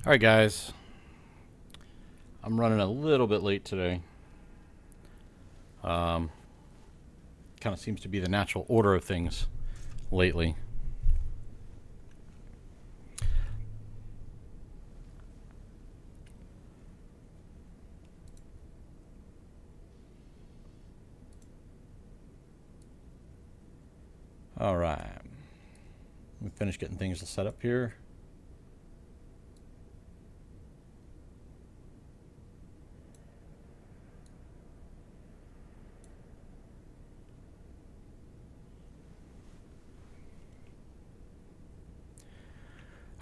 Alright guys, I'm running a little bit late today. Kind of seems to be the natural order of things lately. Alright, we finished getting things set up here.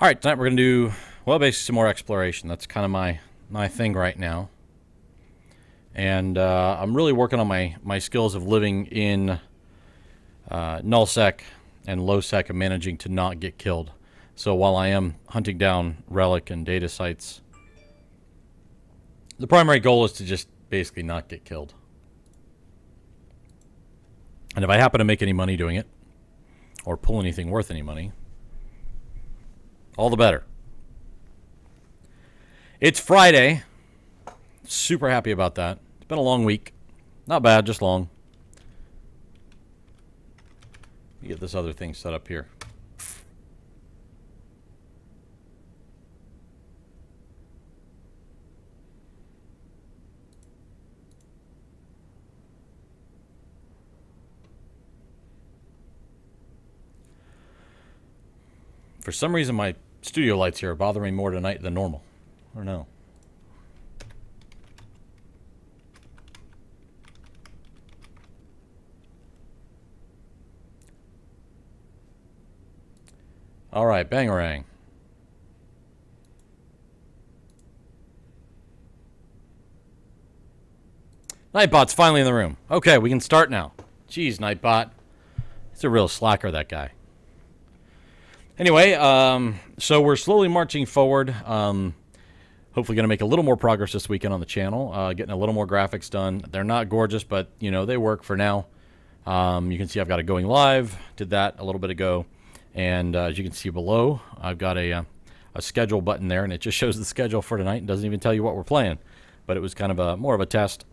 Alright, tonight we're going to do, well, basically some more exploration. That's kind of my thing right now. And I'm really working on my skills of living in nullsec and lowsec and managing to not get killed. So while I am hunting down relic and data sites, the primary goal is to just basically not get killed. And if I happen to make any money doing it, or pull anything worth any money, all the better. It's Friday. Super happy about that. It's been a long week. Not bad, just long. Let me get this other thing set up here. For some reason, my studio lights here are bothering me more tonight than normal. I don't know. All right, bangarang. Nightbot's finally in the room. Okay, we can start now. Jeez, Nightbot. He's a real slacker, that guy. Anyway, so we're slowly marching forward. Hopefully going to make a little more progress this weekend on the channel. Getting a little more graphics done. They're not gorgeous, but, you know, they work for now. You can see I've got it going live. Did that a little bit ago. And as you can see below, I've got a schedule button there, and it just shows the schedule for tonight and doesn't even tell you what we're playing. But it was kind of more of a test.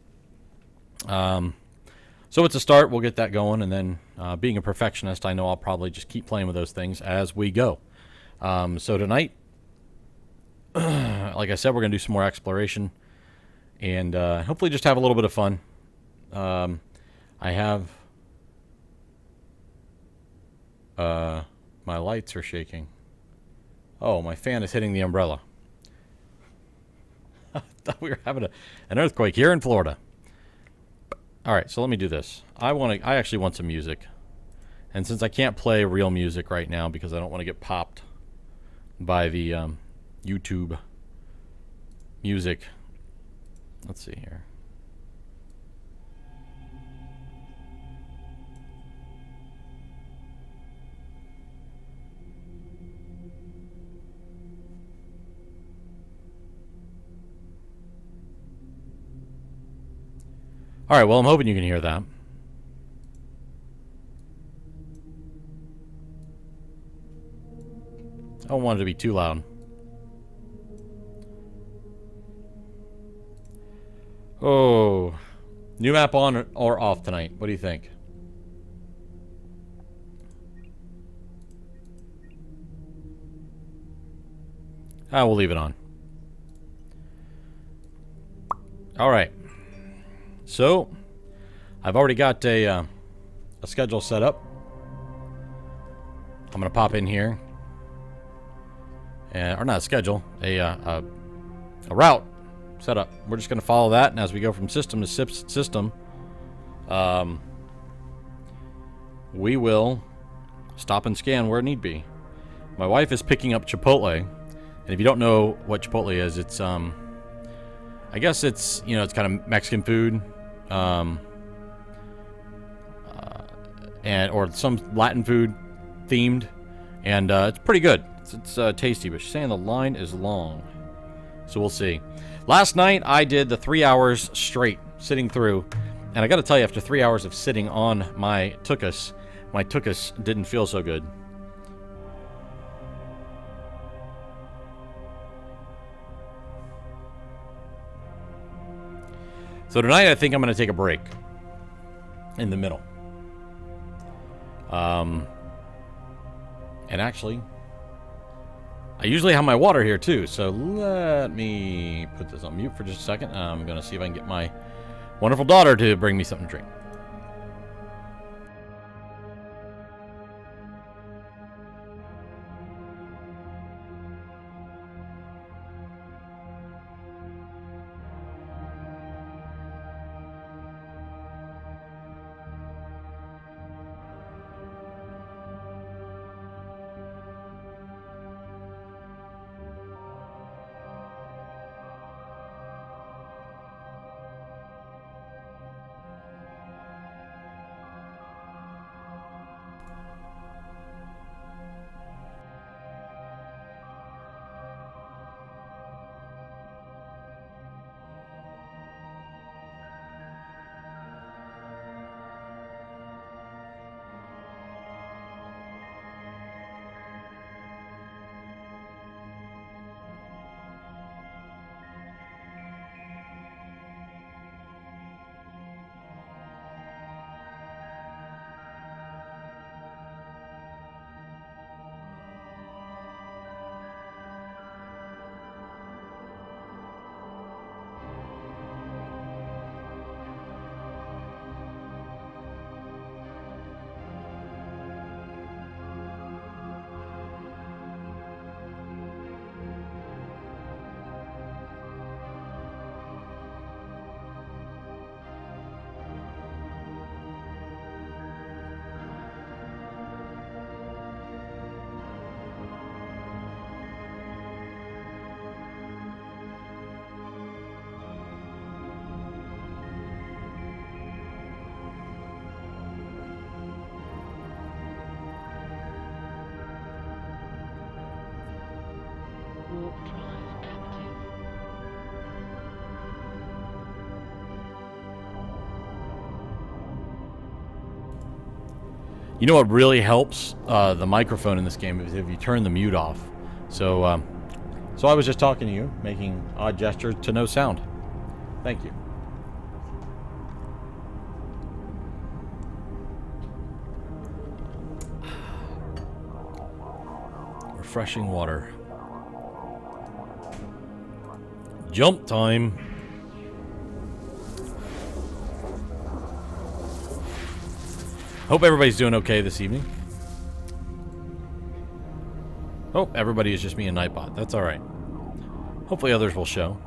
So it's a start. We'll get that going, and then being a perfectionist, I know I'll probably just keep playing with those things as we go. So tonight, like I said, we're going to do some more exploration and hopefully just have a little bit of fun. I have... my lights are shaking. Oh, my fan is hitting the umbrella. I thought we were having an earthquake here in Florida. Alright, so let me do this. I actually want some music. And since I can't play real music right now because I don't want to get popped by the YouTube music. Let's see here. Alright, well, I'm hoping you can hear that. I don't want it to be too loud. Oh. New map on or off tonight? What do you think? We'll leave it on. Alright. So, I've already got a schedule set up. I'm going to pop in here. Or not a schedule, a route set up. We're just going to follow that, and as we go from system to system, we will stop and scan where it need be. My wife is picking up Chipotle, and if you don't know what Chipotle is, it's, I guess it's, you know, it's kind of Mexican food. Or some Latin food themed, and it's pretty good. It's tasty, but she's saying the line is long, so we'll see. Last night I did the 3 hours straight sitting through, and I got to tell you, after 3 hours of sitting on my tuchus didn't feel so good. So tonight I think I'm going to take a break in the middle. And actually, I usually have my water here too, so let me put this on mute for just a second. I'm going to see if I can get my wonderful daughter to bring me something to drink. You know what really helps the microphone in this game is if you turn the mute off. So, so I was just talking to you, making odd gestures to no sound. Thank you. Refreshing water. Jump time. Hope everybody's doing okay this evening. Oh, everybody is just me and Nightbot. That's alright. Hopefully others will show.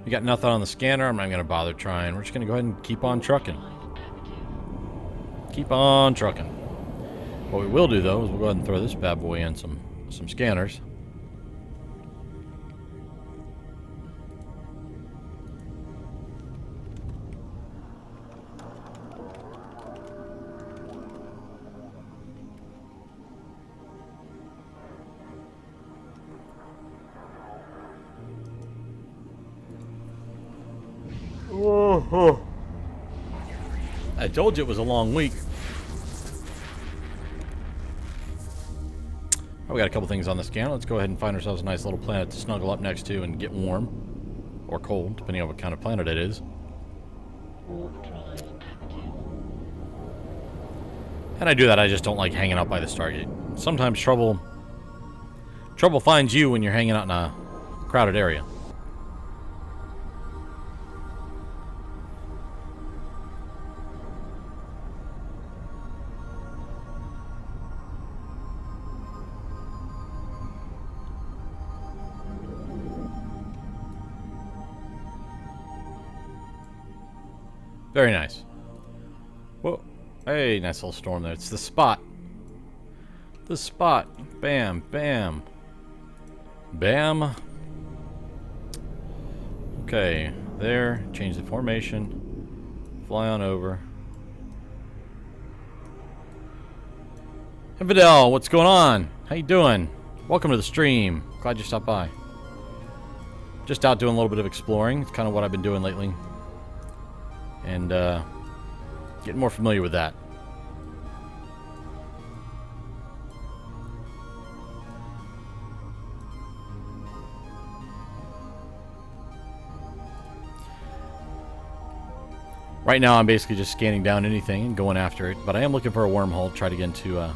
We got nothing on the scanner. I'm not going to bother trying. We're just going to go ahead and keep on trucking. Keep on trucking. What we will do, though, is we'll go ahead and throw this bad boy in some scanners. I told you it was a long week. We got a couple things on the scan. Let's go ahead and find ourselves a nice little planet to snuggle up next to and get warm. Or cold, depending on what kind of planet it is. And I do that, I just don't like hanging out by the Stargate. Sometimes trouble finds you when you're hanging out in a crowded area. Very nice. Whoa. Hey, nice little storm there. It's the spot. The spot. Bam, bam. Bam. Okay, there. Change the formation. Fly on over. Infidel, what's going on? How you doing? Welcome to the stream. Glad you stopped by. Just out doing a little bit of exploring. It's kind of what I've been doing lately. And getting more familiar with that. right now I'm basically just scanning down anything and going after it. But I am looking for a wormhole to try to get into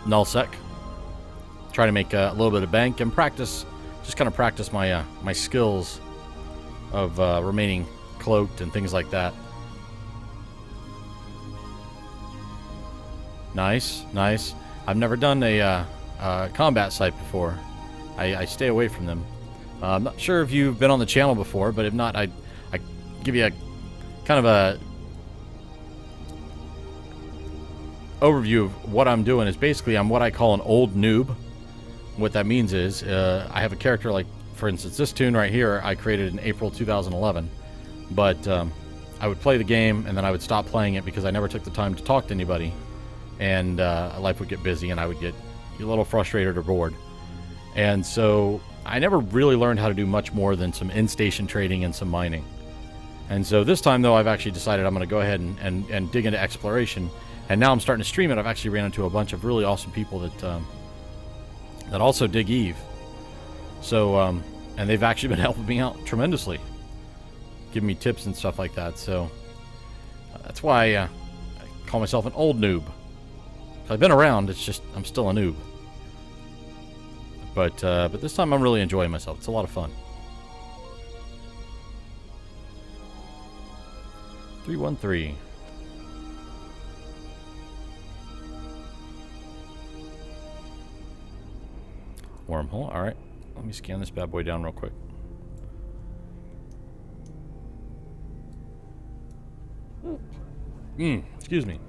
nullsec. Try to make a little bit of bank and practice, just kind of practice my my skills of remaining cloaked and things like that. Nice, nice. I've never done a combat site before. I stay away from them. I'm not sure if you've been on the channel before, but if not, I give you a kind of a overview of what I'm doing. Is basically I'm what I call an old noob. What that means is I have a character like, for instance, this tune right here I created in April 2011, but I would play the game and then I would stop playing it because I never took the time to talk to anybody, and life would get busy and I would get a little frustrated or bored. And so I never really learned how to do much more than some in-station trading and some mining. And so this time, though, I've actually decided I'm going to go ahead and dig into exploration. And now I'm starting to stream it. I've actually ran into a bunch of really awesome people that that also dig Eve. So, and they've actually been helping me out tremendously, giving me tips and stuff like that. So that's why I call myself an old noob. I've been around. It's just I'm still a noob. But this time I'm really enjoying myself. It's a lot of fun. 313. Wormhole. All right. Let me scan this bad boy down real quick. Excuse me.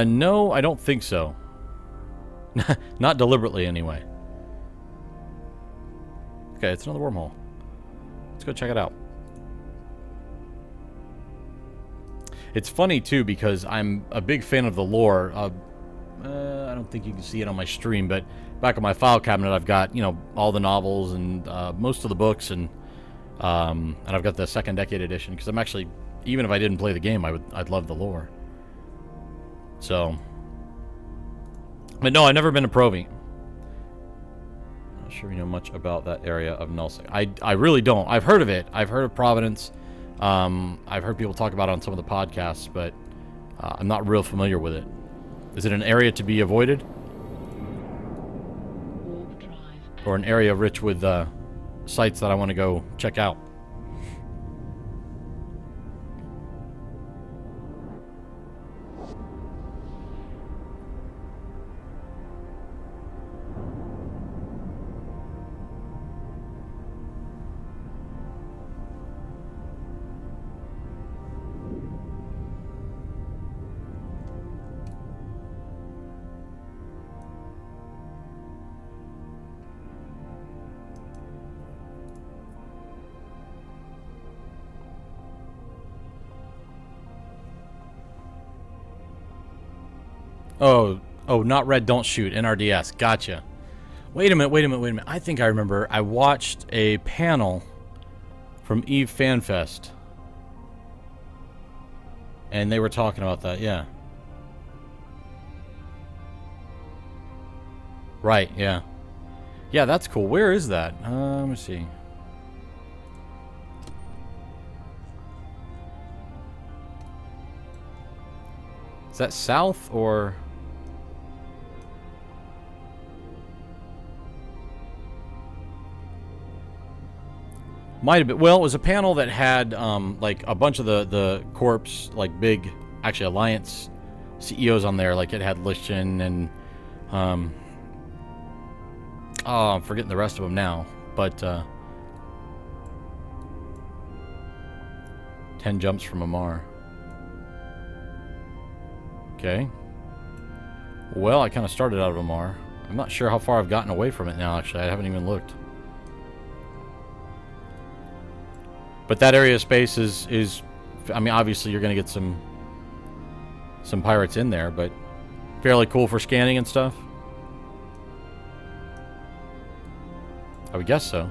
No, I don't think so. Not deliberately, anyway. Okay, it's another wormhole. Let's go check it out. It's funny, too, because I'm a big fan of the lore. I don't think you can see it on my stream, but back on my file cabinet, I've got, you know, all the novels and most of the books, and I've got the Second Decade edition, because I'm actually, even if I didn't play the game, I'd love the lore. So, but no, I've never been to Provi. Not sure you know much about that area of nullsec. I really don't. I've heard of it. I've heard of Providence. I've heard people talk about it on some of the podcasts, but I'm not real familiar with it. Is it an area to be avoided? Or an area rich with sites that I want to go check out? Oh, not red, don't shoot. NRDS. Gotcha. Wait a minute. I think I remember. I watched a panel from Eve FanFest. And they were talking about that, yeah. Right, yeah. Yeah, that's cool. Where is that? Let me see. Is that south or... Might have been. Well, it was a panel that had like a bunch of the corps, like big, actually Alliance CEOs on there. Like it had Lichten and oh, I'm forgetting the rest of them now. But 10 jumps from Amar. Okay. Well, I kind of started out of Amar. I'm not sure how far I've gotten away from it now. Actually, I haven't even looked. But that area of space is I mean, obviously you're going to get some pirates in there, but Fairly cool for scanning and stuff. I would guess so.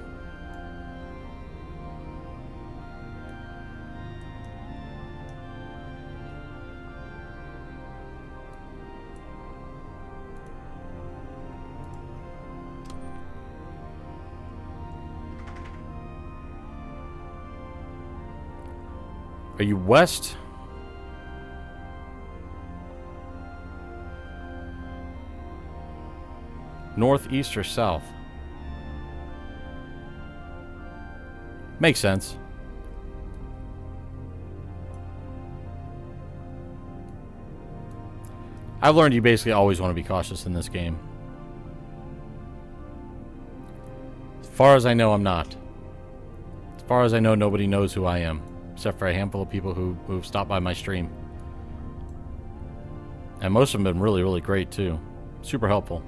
Are you west? North, east, or south? Makes sense. I've learned you basically always want to be cautious in this game. As far as I know, I'm not. As far as I know, nobody knows who I am. Except for a handful of people who've stopped by my stream. And most of them have been really, really great, too. Super helpful.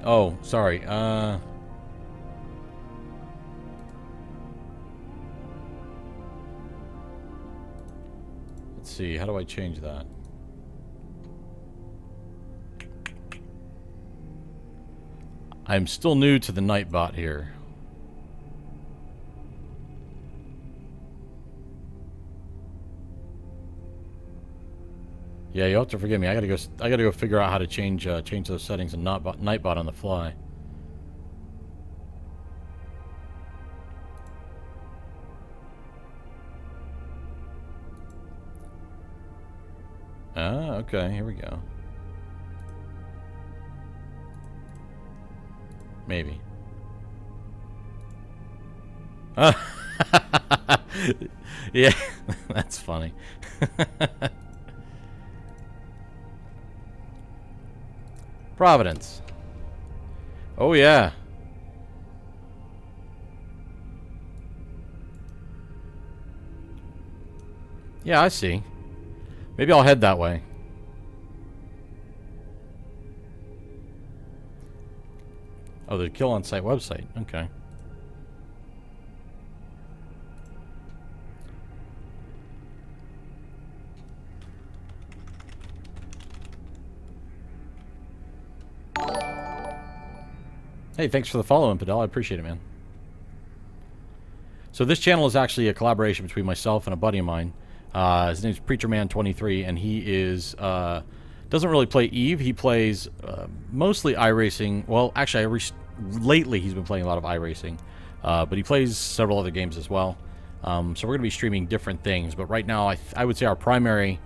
Oh, sorry. Let's see. How do I change that? I'm still new to the Nightbot here. Yeah, you'll have to forgive me. I gotta go figure out how to change those settings and Nightbot on the fly. Ah, okay, here we go. Maybe. Yeah, that's funny. Providence. Oh, yeah. Yeah, I see. Maybe I'll head that way. Oh, the kill on site website. Okay. Hey, thanks for the follow, Infidel. I appreciate it, man. So this channel is actually a collaboration between myself and a buddy of mine. His name's PreacherMan23, and he is doesn't really play Eve. He plays mostly iRacing. Well, actually, lately he's been playing a lot of iRacing, but he plays several other games as well. So we're going to be streaming different things. But right now, I would say our primary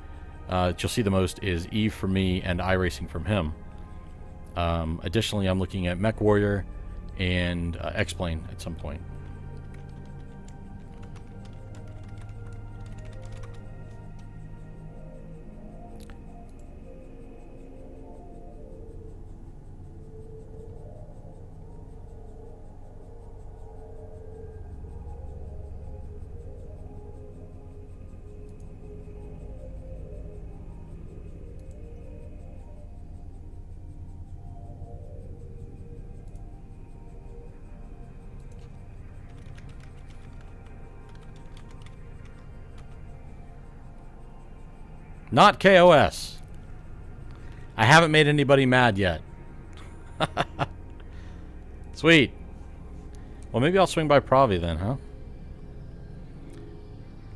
that you'll see the most is Eve from me and iRacing from him. Additionally, I'm looking at Mech Warrior and X-Plane at some point. Not KOS. I haven't made anybody mad yet. Sweet. Well, maybe I'll swing by Pravi then, huh?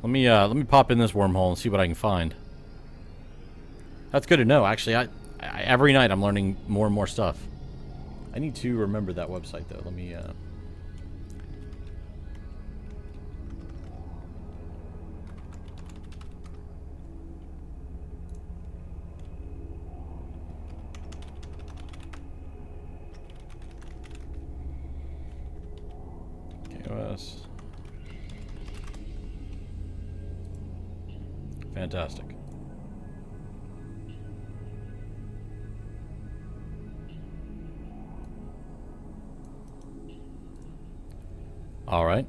Let me pop in this wormhole and see what I can find. That's good to know. Actually, I every night I'm learning more and more stuff. I need to remember that website though. Let me KOS. Fantastic. All right.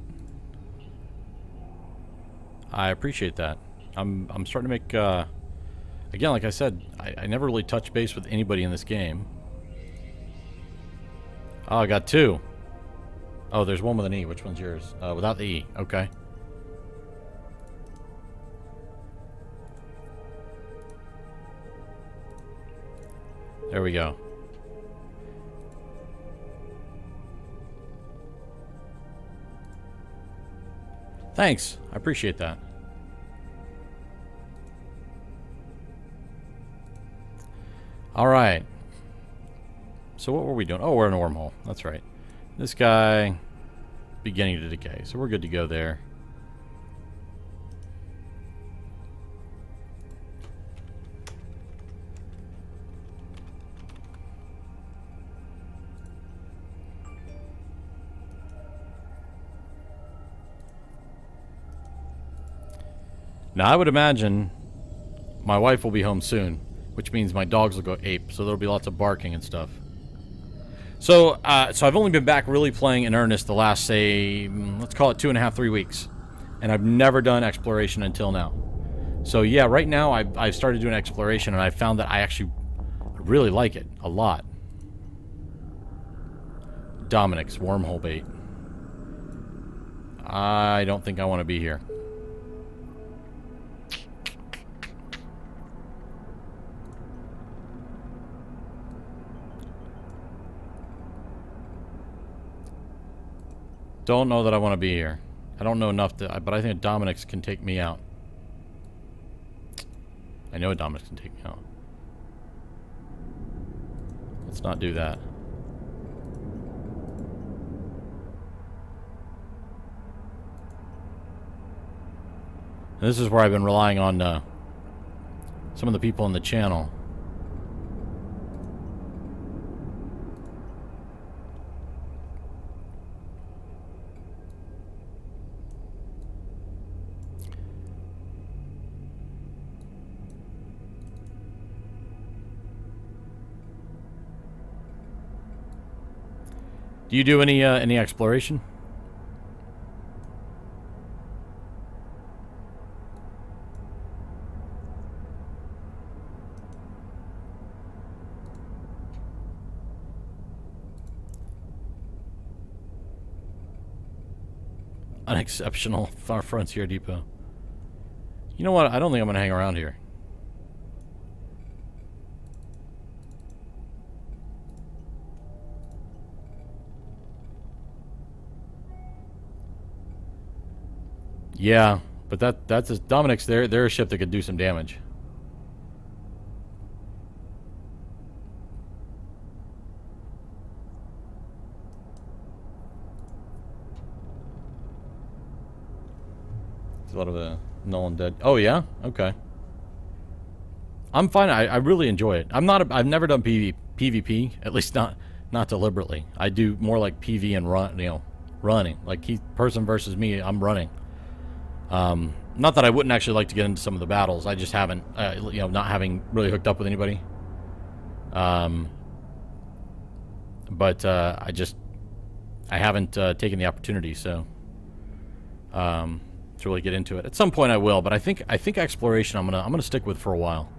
I appreciate that. I'm starting to make. I Again, like I said, I never really touched base with anybody in this game. Oh, I got two. Oh, there's one with an E. Which one's yours? Without the E. Okay. There we go. Thanks. I appreciate that. All right. So what were we doing? Oh, we're in a wormhole. That's right. This guy beginning to decay. So we're good to go there. Now, I would imagine my wife will be home soon, which means my dogs will go ape, so there'll be lots of barking and stuff. So I've only been back really playing in earnest the last, say, let's call it 2.5, 3 weeks. And I've never done exploration until now. So yeah, right now I've started doing exploration, and I found that I actually really like it a lot. Dominic's wormhole bait. I don't think I want to be here. Don't know that I want to be here. I don't know enough to, but I think Dominic's can take me out. I know Dominic's can take me out. Let's not do that. And this is where I've been relying on some of the people on the channel. Do you do any exploration? Unexceptional Far Frontier Depot. You know what? I don't think I'm going to hang around here. Yeah, but that's a, Dominic's. They're a ship that could do some damage. There's a lot of null and dead. Oh yeah, okay. I'm fine. I really enjoy it. I've never done PvP, at least not deliberately. I do more like PV and run. You know, running. Like person versus me. I'm running. Not that I wouldn't actually like to get into some of the battles. I just haven't, you know, not having really hooked up with anybody. But I haven't taken the opportunity, so to really get into it. At some point I will, but I think exploration I'm gonna stick with for a while.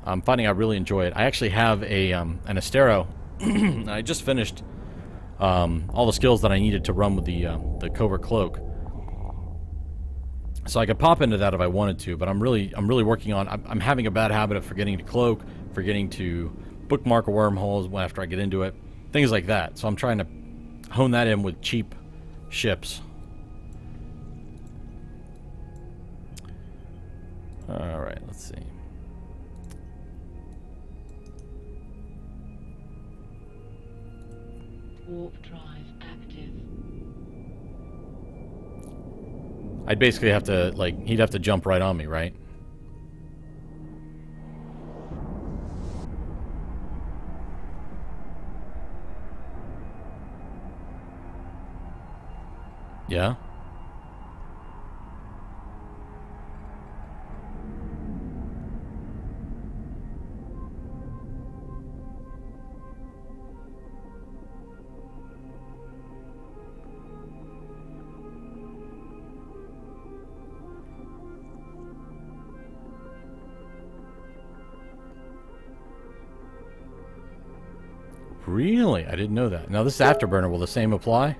I'm finding I really enjoy it. I actually have an Astero. I just finished all the skills that I needed to run with the Covert Cloak. So I could pop into that if I wanted to, but I'm really working on. I'm having a bad habit of forgetting to cloak, forgetting to bookmark wormholes after I get into it, things like that. So I'm trying to hone that in with cheap ships. All right, let's see. Warp drive active. I'd basically have to, like, he'd have to jump right on me, right? Yeah? Really? I didn't know that. Now this is Afterburner. Will the same apply?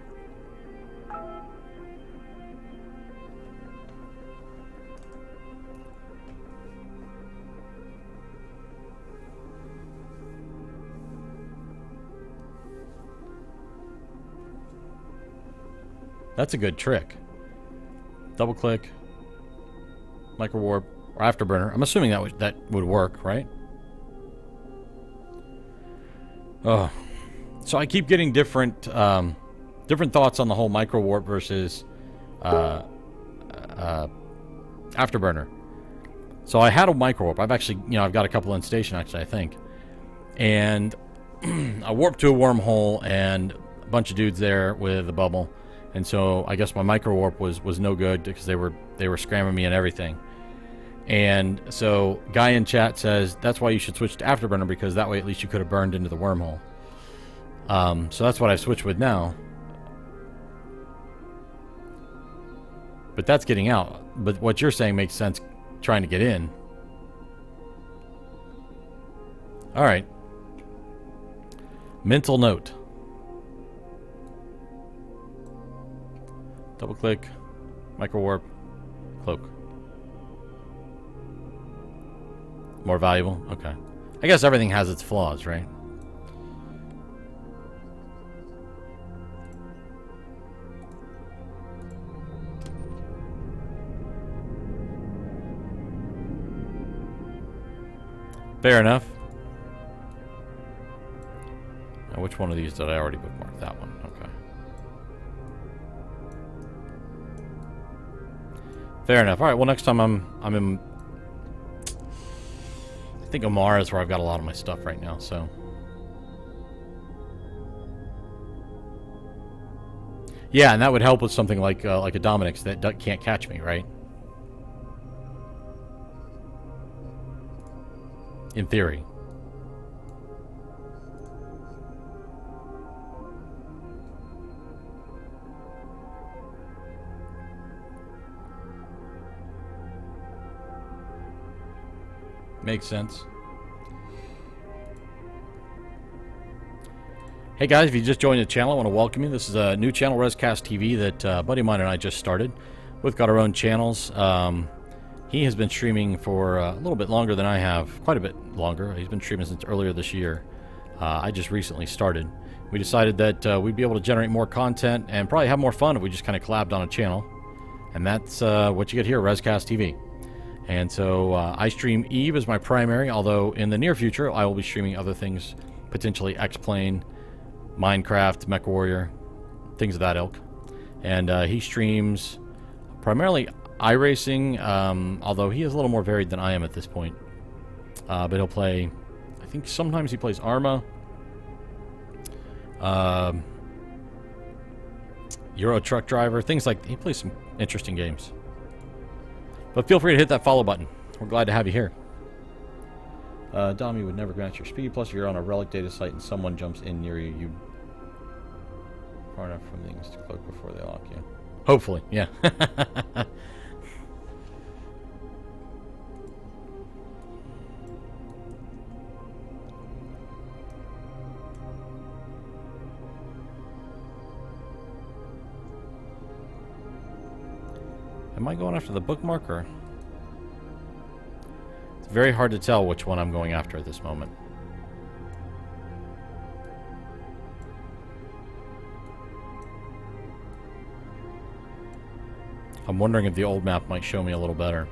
That's a good trick. Double click, micro warp, or Afterburner. I'm assuming that would work, right? Oh, so I keep getting different thoughts on the whole micro warp versus Afterburner. So I had a micro warp. I've actually, I've got a couple in station actually, I think, and I warped to a wormhole and a bunch of dudes there with a bubble. And so I guess my micro warp was no good because they were scamming me and everything. And so guy in chat says that's why you should switch to Afterburner, because that way at least you could have burned into the wormhole. So that's what I've switched with now. But that's getting out. But what you're saying makes sense trying to get in. All right. Mental note. Double click, micro warp, cloak. More valuable? Okay. I guess everything has its flaws, right? Fair enough. Now, which one of these did I already bookmark? That one. Okay. Fair enough. All right. Well, next time I'm in. I think Omar is where I've got a lot of my stuff right now. So. Yeah, and that would help with something like a Dominix that can't catch me, right? In theory. Makes sense. Hey guys, if you just joined the channel, I want to welcome you. This is a new channel, Rescast TV, that a buddy of mine and I just started. We've got our own channels. He has been streaming for a little bit longer than I have, quite a bit longer. He's been streaming since earlier this year. I just recently started. We decided that we'd be able to generate more content and probably have more fun if we just kind of collabed on a channel. And that's what you get here, Rescast TV. And so I stream Eve as my primary, although in the near future I will be streaming other things, potentially X-Plane, Minecraft, MechWarrior, things of that ilk. And he streams primarily iRacing, although he is a little more varied than I am at this point. But he'll play, I think sometimes he plays Arma, Euro Truck Driver, things like, he plays some interesting games. But feel free to hit that follow button. We're glad to have you here. Dom, you would never grant your speed, plus if you're on a relic data site and someone jumps in near you, you far enough from things to cloak before they lock you. Hopefully, yeah. Am I going after the bookmarker? It's very hard to tell which one I'm going after at this moment. I'm wondering if the old map might show me a little better.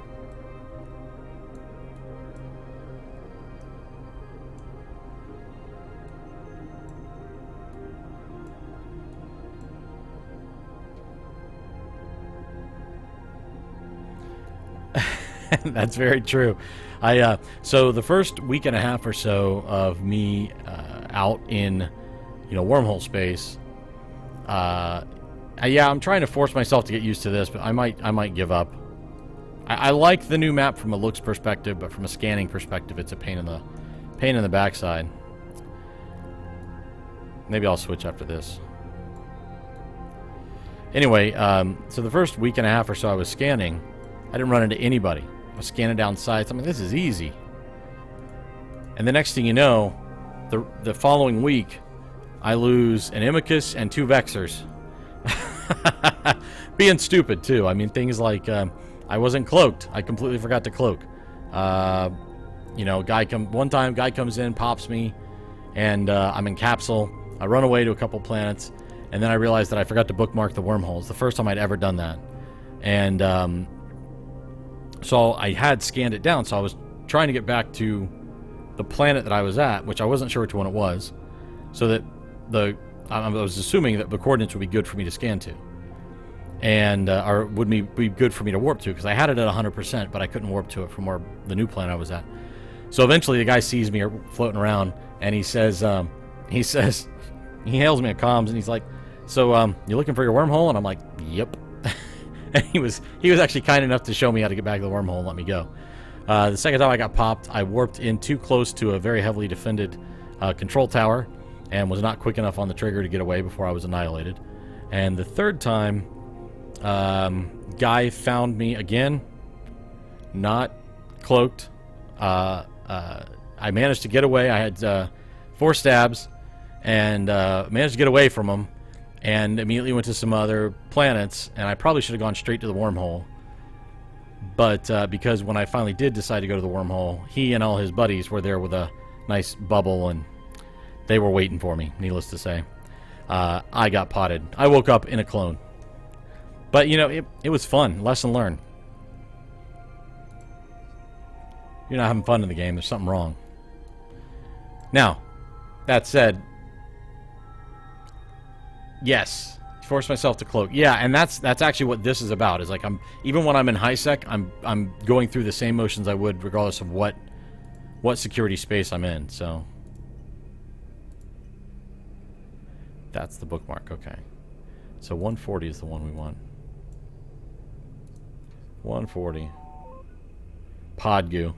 That's very true. So the first week and a half or so of me out in, wormhole space, yeah, I'm trying to force myself to get used to this, but I might give up. I like the new map from a looks perspective, but from a scanning perspective, it's a pain in the backside. Maybe I'll switch after this. Anyway, so the first week and a half or so I was scanning, I didn't run into anybody. I was scanning down sites. I mean, this is easy. And the next thing you know, the following week, I lose an Imicus and 2 Vexers. Being stupid, too. I mean, things like, I wasn't cloaked. I completely forgot to cloak. You know, one time, guy comes in, pops me, and I'm in capsule. I run away to a couple planets, and then I realized that I forgot to bookmark the wormholes. The first time I'd ever done that. And so I had scanned it down, so I was trying to get back to the planet that I was at, which I wasn't sure which one it was, so that I was assuming that the coordinates would be good for me to scan to. And, or would be good for me to warp to, because I had it at 100%, but I couldn't warp to it from where the new planet I was at. So eventually the guy sees me floating around, and he says, he hails me at comms, and he's like, so, you looking for your wormhole? And I'm like, yep. And he was actually kind enough to show me how to get back to the wormhole and let me go. The second time I got popped, I warped in too close to a very heavily defended control tower, and was not quick enough on the trigger to get away before I was annihilated. And the third time, guy found me again, not cloaked. I managed to get away. I had 4 stabs, and managed to get away from him, and immediately went to some other planets, and I probably should have gone straight to the wormhole. But because when I finally did decide to go to the wormhole, he and all his buddies were there with a nice bubble, and they were waiting for me, needless to say. I got potted. I woke up in a clone. But, you know, it was fun. Lesson learned. You're not having fun in the game. There's something wrong. Now, that said, yes, force myself to cloak. Yeah, and that's actually what this is about. Is like even when I'm in high sec, I'm going through the same motions I would regardless of what security space I'm in. So that's the bookmark. Okay, so 140 is the one we want. 140. Pod goo.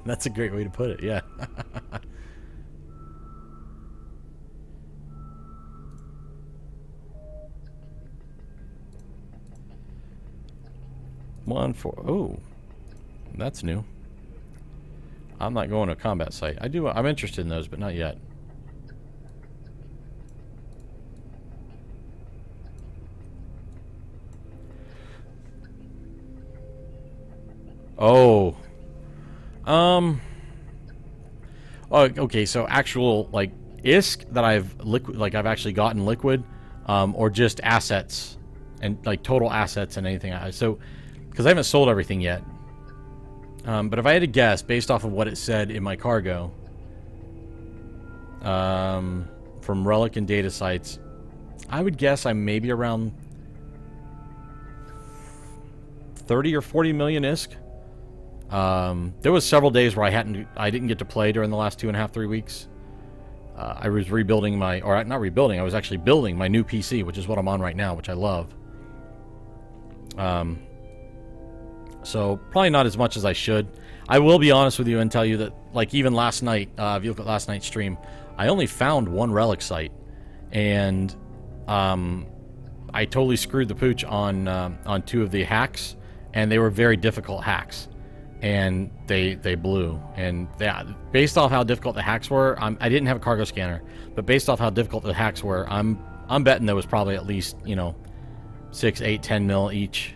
That's a great way to put it. Yeah. 140. Oh, that's new. I'm not going to a combat site. I'm interested in those, but not yet. Oh. Okay, so actual, like, ISK that I've actually gotten liquid, or just assets, and, like, total assets and anything. So, because I haven't sold everything yet. But if I had to guess, based off of what it said in my cargo, from relic and data sites, I would guess I'm maybe around 30 or 40 million ISK. There was several days where I didn't get to play during the last 2.5, 3 weeks. I was rebuilding not rebuilding, I was actually building my new PC, which is what I'm on right now, which I love. So probably not as much as I should. I will be honest with you and tell you that, like, even last night, if you look at last night's stream, I only found 1 relic site, and I totally screwed the pooch on 2 of the hacks, and they were very difficult hacks. And they blew. And based off how difficult the hacks were, I didn't have a cargo scanner, but based off how difficult the hacks were, I'm betting there was probably at least, you know, 6, 8, 10 mil each.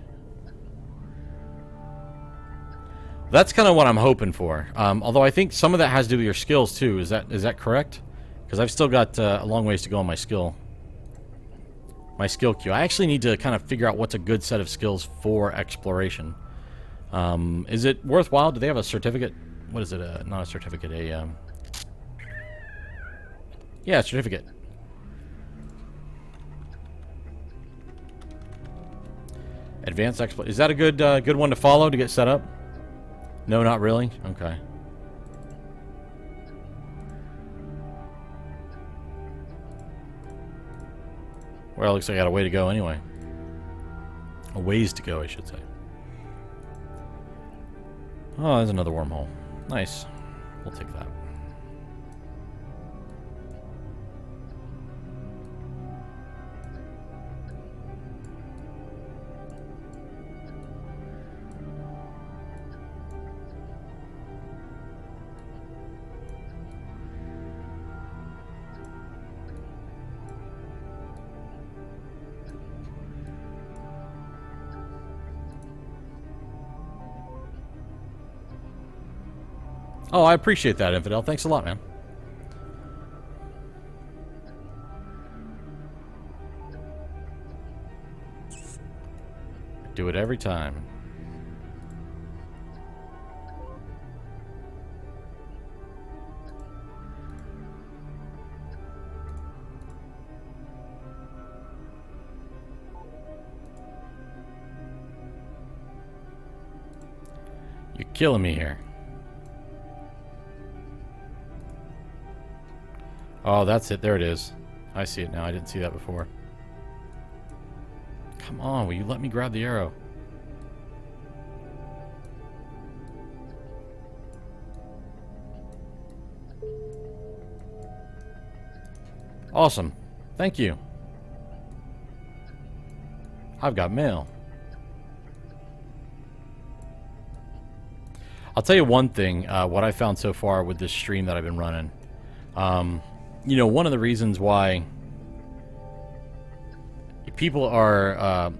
That's kind of what I'm hoping for. Although I think some of that has to do with your skills too. Is that correct? Because I've still got a long ways to go on my skill queue. I actually need to kind of figure out what's a good set of skills for exploration. Is it worthwhile? Do they have a certificate? What is it? Not a certificate. Yeah, a certificate. Advanced exploit. Is that a good one to follow to get set up? No, not really. Okay. Well, it looks like I got a way to go anyway. A ways to go, I should say. Oh, there's another wormhole. Nice. We'll take that. Oh, I appreciate that, Infidel. Thanks a lot, man. Do it every time. You're killing me here. Oh, that's it. There it is. I see it now. I didn't see that before. Come on, will you let me grab the arrow? Awesome. Thank you. I've got mail. I'll tell you one thing, what I found so far with this stream that I've been running. You know, one of the reasons why people are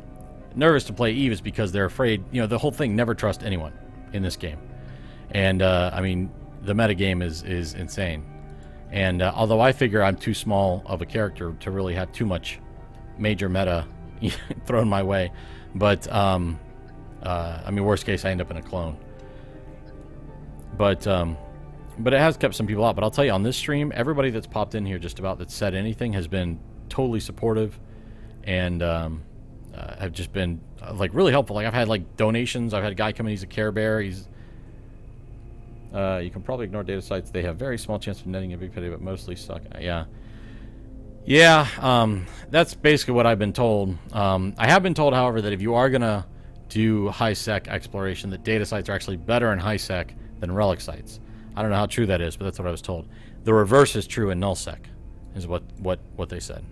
nervous to play Eve is because they're afraid, you know, the whole thing, never trust anyone in this game. And, I mean, the metagame is insane. And although I figure I'm too small of a character to really have too much major meta thrown my way, but, I mean, worst case, I end up in a clone. But it has kept some people out. But I'll tell you, on this stream, everybody that's popped in here just about that said anything has been totally supportive and have just been, like, really helpful. Like, I've had, like, donations. I've had a guy come in. He's a Care Bear. He's... you can probably ignore data sites. They have very small chance of netting a big payday, but mostly suck. Yeah. Yeah, that's basically what I've been told. I have been told, however, that if you are going to do high-sec exploration, that data sites are actually better in high-sec than relic sites. I don't know how true that is, but that's what I was told. The reverse is true in nullsec, is what they said.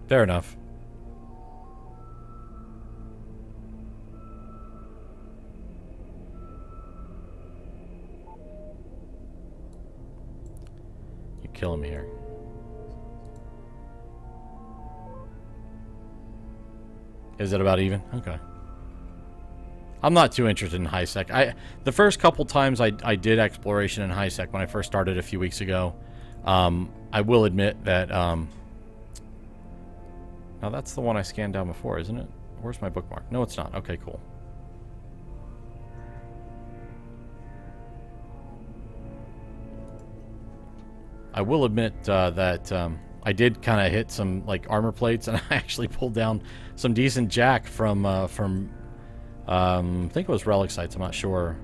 Fair enough. You're killing me here. Is it about even? Okay. I'm not too interested in high sec. The first couple times I did exploration in high sec when I first started a few weeks ago, I will admit that now that's the one I scanned down before, isn't it? Where's my bookmark? No, it's not. Okay, cool. I will admit that I did kind of hit some like armor plates, and I actually pulled down some decent jack from I think it was relic sites, I'm not sure,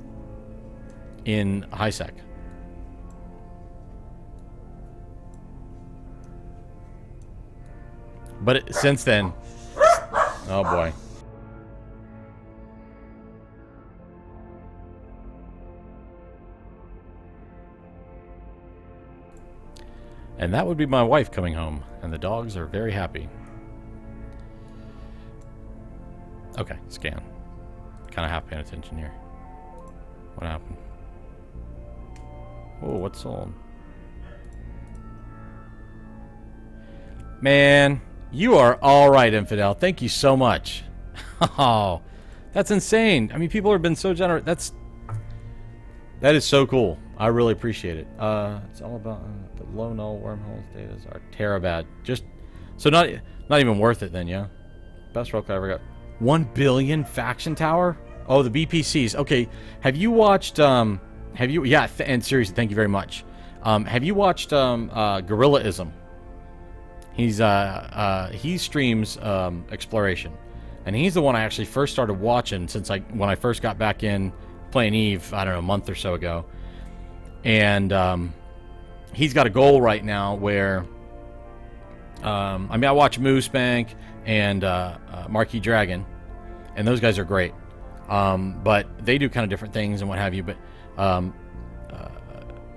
in high sec. But since then, oh boy. And that would be my wife coming home, and the dogs are very happy. Okay, scan. Kind of half paying attention here. What happened? Oh, what's sold? Man, you are all right, Infidel. Thank you so much. Oh, that's insane. I mean, people have been so generous. That is so cool. I really appreciate it. It's all about the low null wormholes. Data are terabad. Just so not even worth it then, yeah. Best roll I ever got. 1 billion faction tower. Oh, the BPCs. Okay, have you watched? Have you? Yeah, and seriously, thank you very much. Have you watched Gorillaism? He streams exploration, and he's the one I actually first started watching since when I first got back in playing Eve. I don't know, a month or so ago, and he's got a goal right now where I mean, I watch Moose Bank and Marquis Dragon, and those guys are great, but they do kind of different things and what have you. But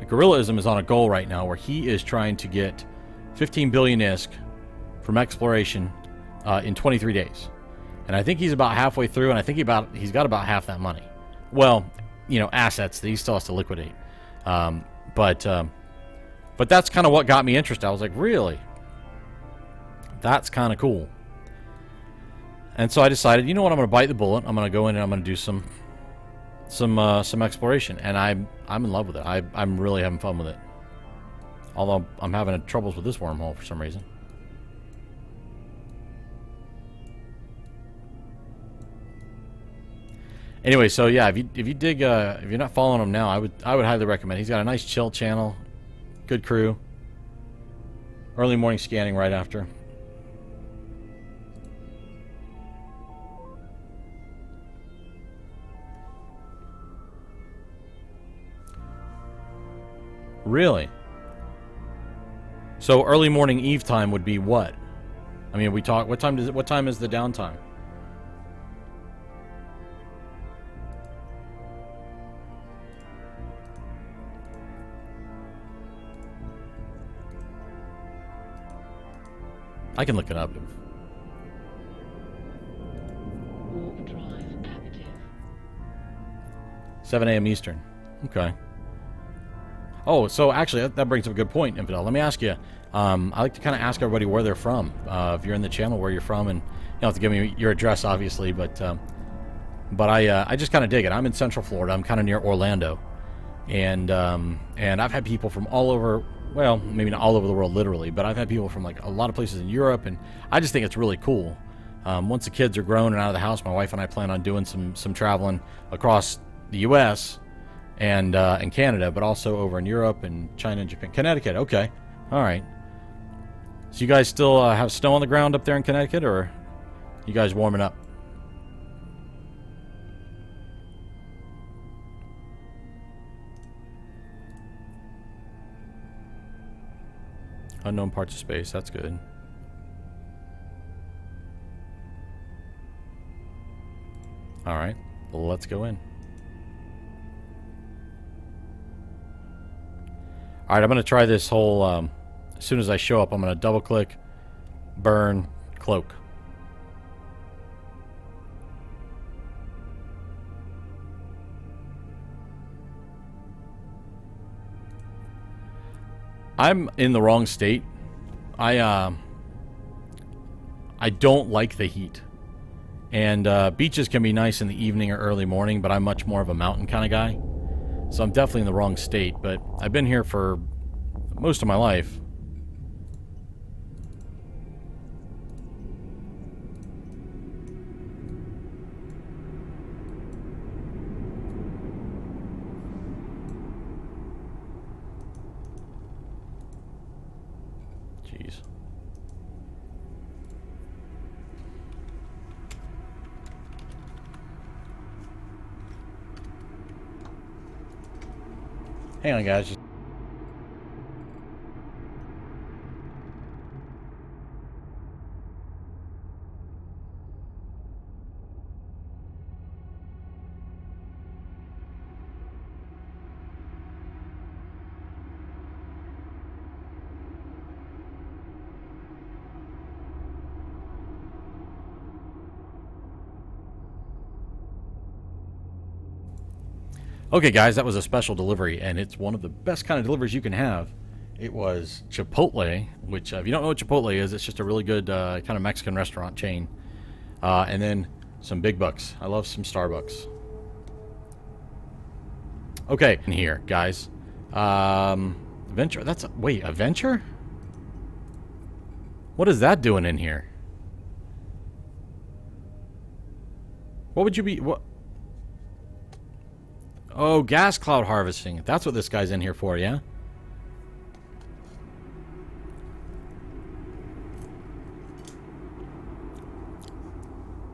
Gorillaism is on a goal right now where he is trying to get 15 billion ISK from exploration in 23 days. And I think he's about halfway through, and I think he's got about half that money. Well, you know, assets that he still has to liquidate. But that's kind of what got me interested. I was like, really? That's kind of cool. And so I decided, you know what, I'm going to bite the bullet. I'm going to go in and I'm going to do some some exploration, and I'm in love with it. I'm really having fun with it. Although I'm having troubles with this wormhole for some reason. Anyway, so yeah, if you dig, if you're not following him now, I would highly recommend. He's got a nice chill channel, good crew. Early morning scanning right after. Really? So early morning Eve time would be what? I mean, we talk. What time is the downtime? I can look it up. Warp drive active. 7 a.m. Eastern. Okay. Oh, so actually, that brings up a good point, Infidel. Let me ask you. I like to kind of ask everybody where they're from. If you're in the channel, where you're from, and you don't have to give me your address, obviously, but I just kind of dig it. I'm in Central Florida. I'm kind of near Orlando, and I've had people from all over. Well, maybe not all over the world, literally, but I've had people from like a lot of places in Europe, and I just think it's really cool. Once the kids are grown and out of the house, my wife and I plan on doing some traveling across the U.S. and Canada, but also over in Europe and China and Japan. Connecticut, okay, all right. So you guys still have snow on the ground up there in Connecticut, or you guys warming up? Unknown parts of space, that's good. Alright, well, let's go in. Alright, I'm going to try this whole, as soon as I show up, I'm going to double click, burn, cloak. I'm in the wrong state. I don't like the heat. And beaches can be nice in the evening or early morning, but I'm much more of a mountain kind of guy. So I'm definitely in the wrong state, but I've been here for most of my life. Jeez. Hang on, guys. Okay, guys, that was a special delivery, and it's one of the best kind of deliveries you can have. It was Chipotle, which, if you don't know what Chipotle is, it's just a really good kind of Mexican restaurant chain. And then some Big Bucks. I love some Starbucks. Okay, in here, guys. Venture. That's wait, a venture? What is that doing in here? What would you be? What? Oh, gas cloud harvesting. That's what this guy's in here for, yeah?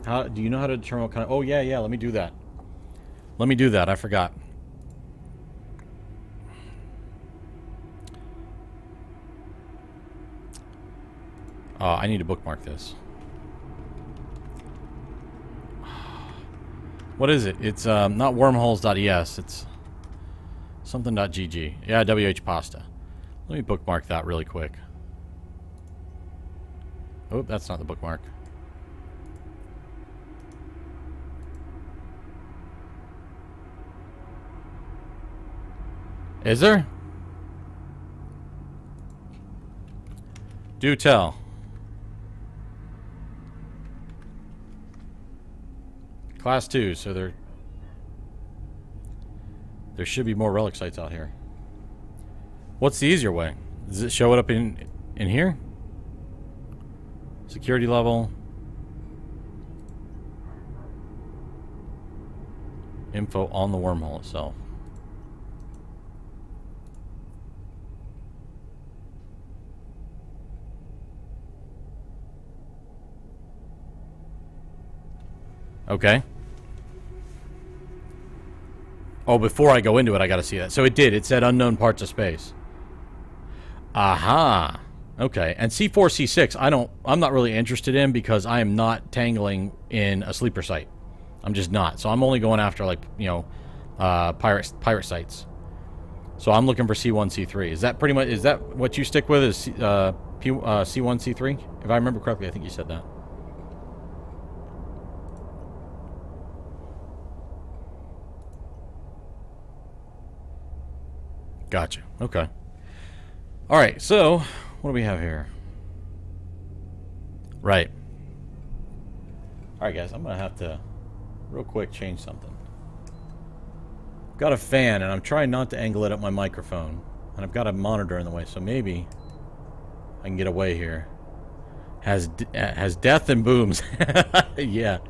How do you know how to determine what kind of... Oh, yeah, yeah, let me do that. Let me do that. I forgot. I need to bookmark this. What is it? It's not wormholes.es. It's something.gg. Yeah, WH pasta. Let me bookmark that really quick. Oh, that's not the bookmark. Is there? Do tell. Class 2, so they're... There should be more relic sites out here. What's the easier way? Does it show it up in here? Security level. Info on the wormhole itself. Okay. Oh, before I go into it, I gotta see that. So it did. It said unknown parts of space. Aha. Okay. And C4, C6, I'm not really interested in because I am not tangling in a sleeper site. I'm just not. So I'm only going after, like, you know, pirate sites. So I'm looking for C1, C3. Is that pretty much, is that what you stick with, is C1, C3? If I remember correctly, I think you said that. Gotcha. Okay. All right. So, what do we have here? Right. All right, guys. I'm going to have to, real quick, change something. Got a fan, and I'm trying not to angle it up my microphone. And I've got a monitor in the way, so maybe I can get away here. Has death and booms. Yeah.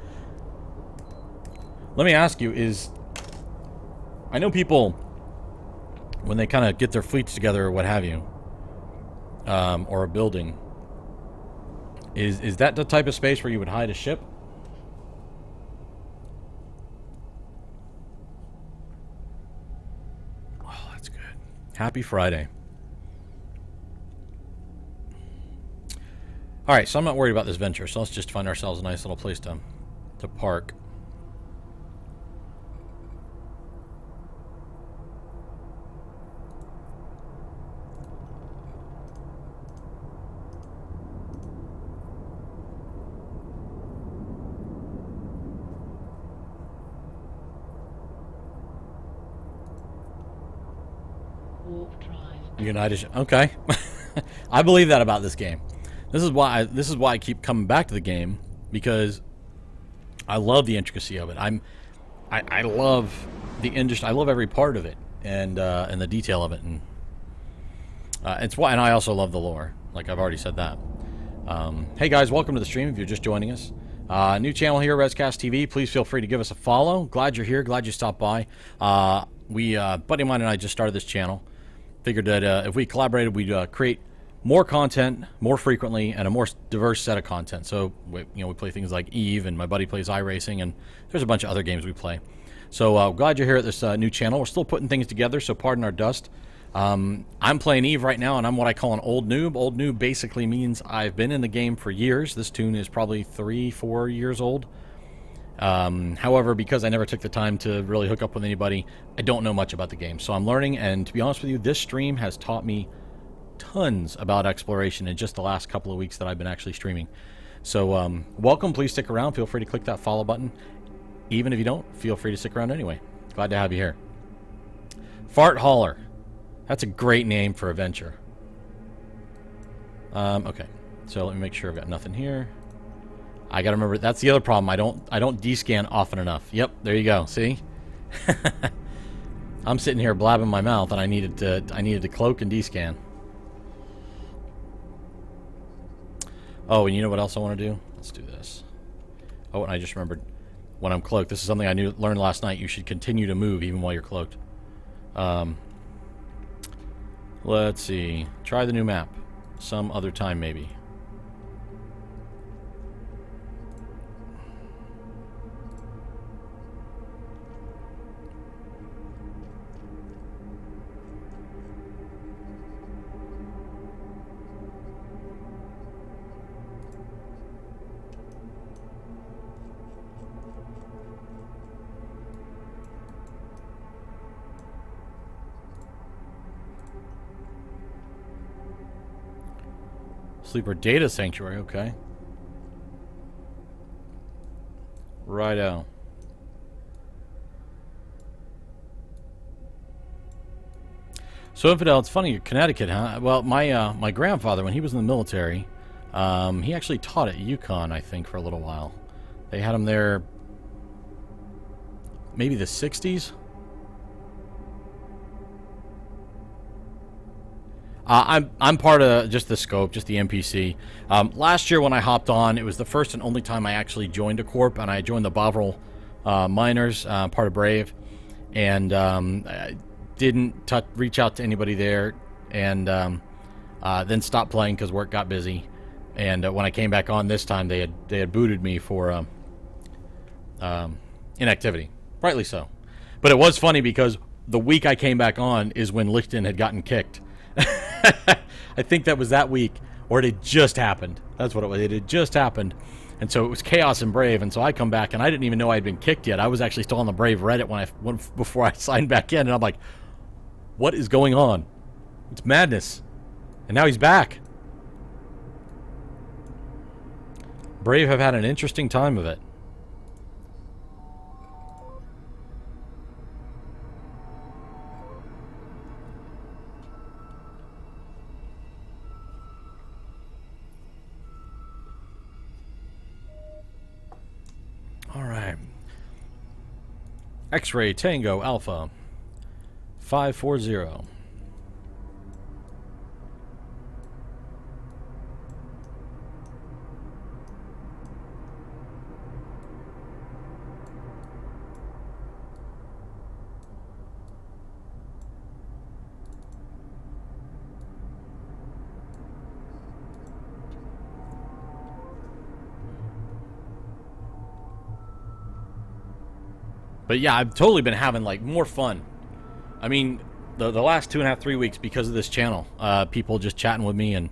Let me ask you, I know people, when they kind of get their fleets together or what have you, or a building, is that the type of space where you would hide a ship? Oh, that's good. Happy Friday. Alright, so I'm not worried about this venture, so let's just find ourselves a nice little place to park. Warp drive. United. Okay. I believe that about this game. This is why I keep coming back to the game, because I love the intricacy of it. I love the industry. I love every part of it, and the detail of it, and it's why. And I also love the lore. Like I've already said that. Hey guys, welcome to the stream. If you're just joining us, new channel here, Rescast TV. Please feel free to give us a follow. Glad you're here. Glad you stopped by. Buddy of mine and I just started this channel. Figured that if we collaborated, we'd create more content more frequently and a more diverse set of content. So we play things like Eve, and my buddy plays iRacing, and there's a bunch of other games we play. So glad you're here at this new channel. We're still putting things together, so pardon our dust. I'm playing Eve right now, and I'm what I call an old noob. Old noob basically means I've been in the game for years. This tune is probably 3-4 years old. However, because I never took the time to really hook up with anybody, I don't know much about the game. So I'm learning, and to be honest with you, this stream has taught me tons about exploration in just the last couple of weeks that I've been actually streaming. So welcome. Please stick around. Feel free to click that follow button. Even if you don't, feel free to stick around anyway. Glad to have you here. Fart Hauler. That's a great name for a venture. Okay, so let me make sure I've got nothing here. I gotta remember, that's the other problem. I don't descan often enough. Yep, there you go. See? I'm sitting here blabbing my mouth, and I needed to cloak and descan. Oh, and you know what else I want to do? Let's do this. Oh, and I just remembered, when I'm cloaked, this is something I learned last night. You should continue to move even while you're cloaked. Let's see. Try the new map. Some other time, maybe. Sleeper Data Sanctuary, okay. Righto. So, Infidel, it's funny, you're Connecticut, huh? Well, my grandfather, when he was in the military, he actually taught at UConn, I think, for a little while. They had him there maybe the 60s? I'm part of just the scope, just the NPC. Last year when I hopped on, it was the first and only time I actually joined a corp, and I joined the Bovril Miners, part of Brave, and I didn't reach out to anybody there, and then stopped playing because work got busy. And when I came back on this time, they had booted me for inactivity, rightly so. But it was funny because the week I came back on is when Lichten had gotten kicked. I think that was that week, or it had just happened. That's what it was. It had just happened. And so it was chaos and Brave, and so I come back, and I didn't even know I'd been kicked yet. I was actually still on the Brave Reddit before I signed back in, and I'm like, what is going on? It's madness. And now he's back. Brave have had an interesting time of it. Alright. X-Ray Tango Alpha 540. But yeah, I've totally been having like more fun. I mean, the last 2.5, 3 weeks because of this channel. People just chatting with me and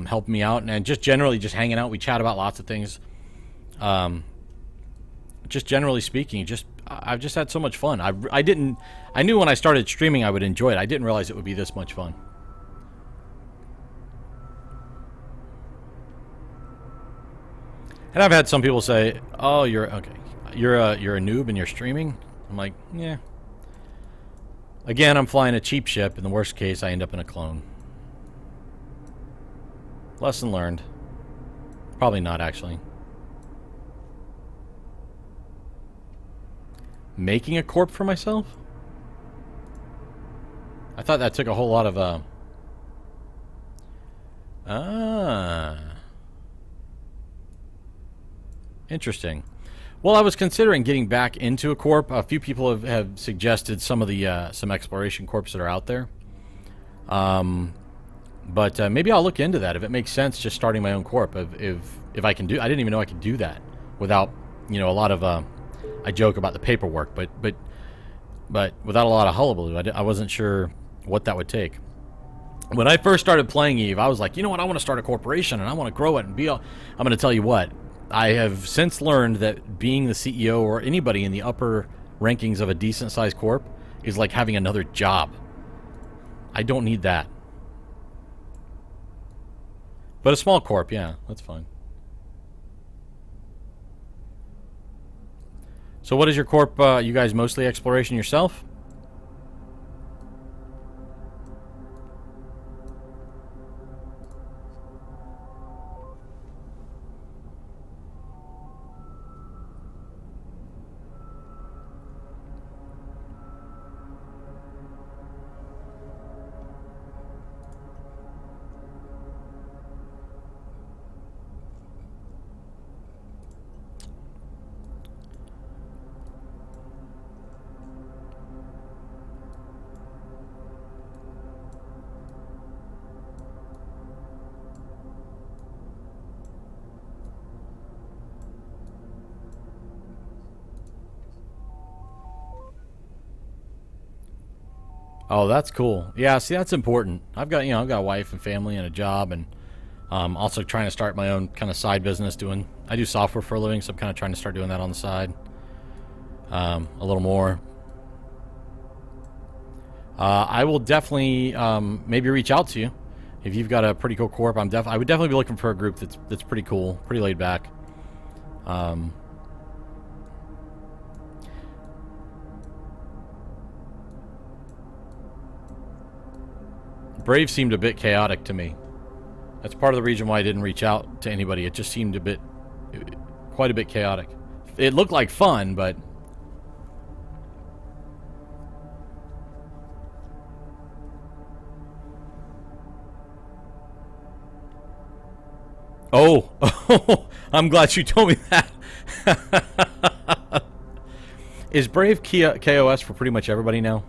helping me out, and just generally just hanging out. We chat about lots of things. Just generally speaking, I've just had so much fun. I knew when I started streaming I would enjoy it. I didn't realize it would be this much fun. And I've had some people say, "Oh, you're a noob and you're streaming?" I'm like, yeah. Again, I'm flying a cheap ship. In the worst case, I end up in a clone. Lesson learned. Probably not, actually. Making a corp for myself? I thought that took a whole lot of, Interesting. Well, I was considering getting back into a corp. A few people have suggested some of the some exploration corps that are out there. But maybe I'll look into that if it makes sense. Just starting my own corp, if I can do. I didn't even know I could do that without, you know, a lot of. I joke about the paperwork, but without a lot of hullabaloo, I wasn't sure what that would take. When I first started playing EVE, I was like, you know what? I want to start a corporation and I want to grow it and be. I'm going to tell you what. I have since learned that being the CEO or anybody in the upper rankings of a decent-sized corp is like having another job. I don't need that. But a small corp, yeah, that's fine. So what is your corp? You guys mostly exploration yourself? Oh, that's cool. Yeah, see, that's important. I've got a wife and family and a job, and also trying to start my own kind of side business. I do software for a living, so I'm kind of trying to start doing that on the side a little more. I will definitely maybe reach out to you if you've got a pretty cool corp. I would definitely be looking for a group that's pretty cool, pretty laid back. Brave seemed a bit chaotic to me. That's part of the reason why I didn't reach out to anybody. It just seemed quite a bit chaotic. It looked like fun, but... Oh, I'm glad you told me that. Is Brave KOS for pretty much everybody now?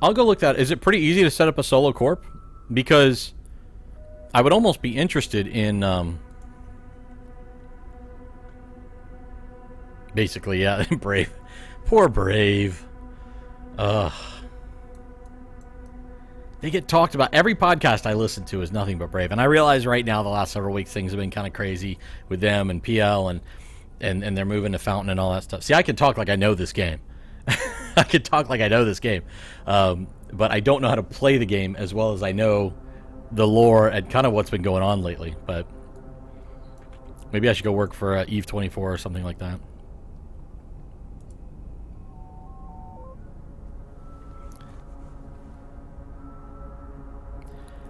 I'll go look that. Is it pretty easy to set up a solo corp? Because I would almost be interested in, basically, yeah, Brave. Poor Brave. Ugh. They get talked about. Every podcast I listen to is nothing but Brave. And I realize right now, the last several weeks, things have been kind of crazy with them and PL and they're moving to Fountain and all that stuff. See, I can talk like I know this game. I could talk like I know this game. But I don't know how to play the game as well as I know the lore and kind of what's been going on lately. But maybe I should go work for Eve 24 or something like that.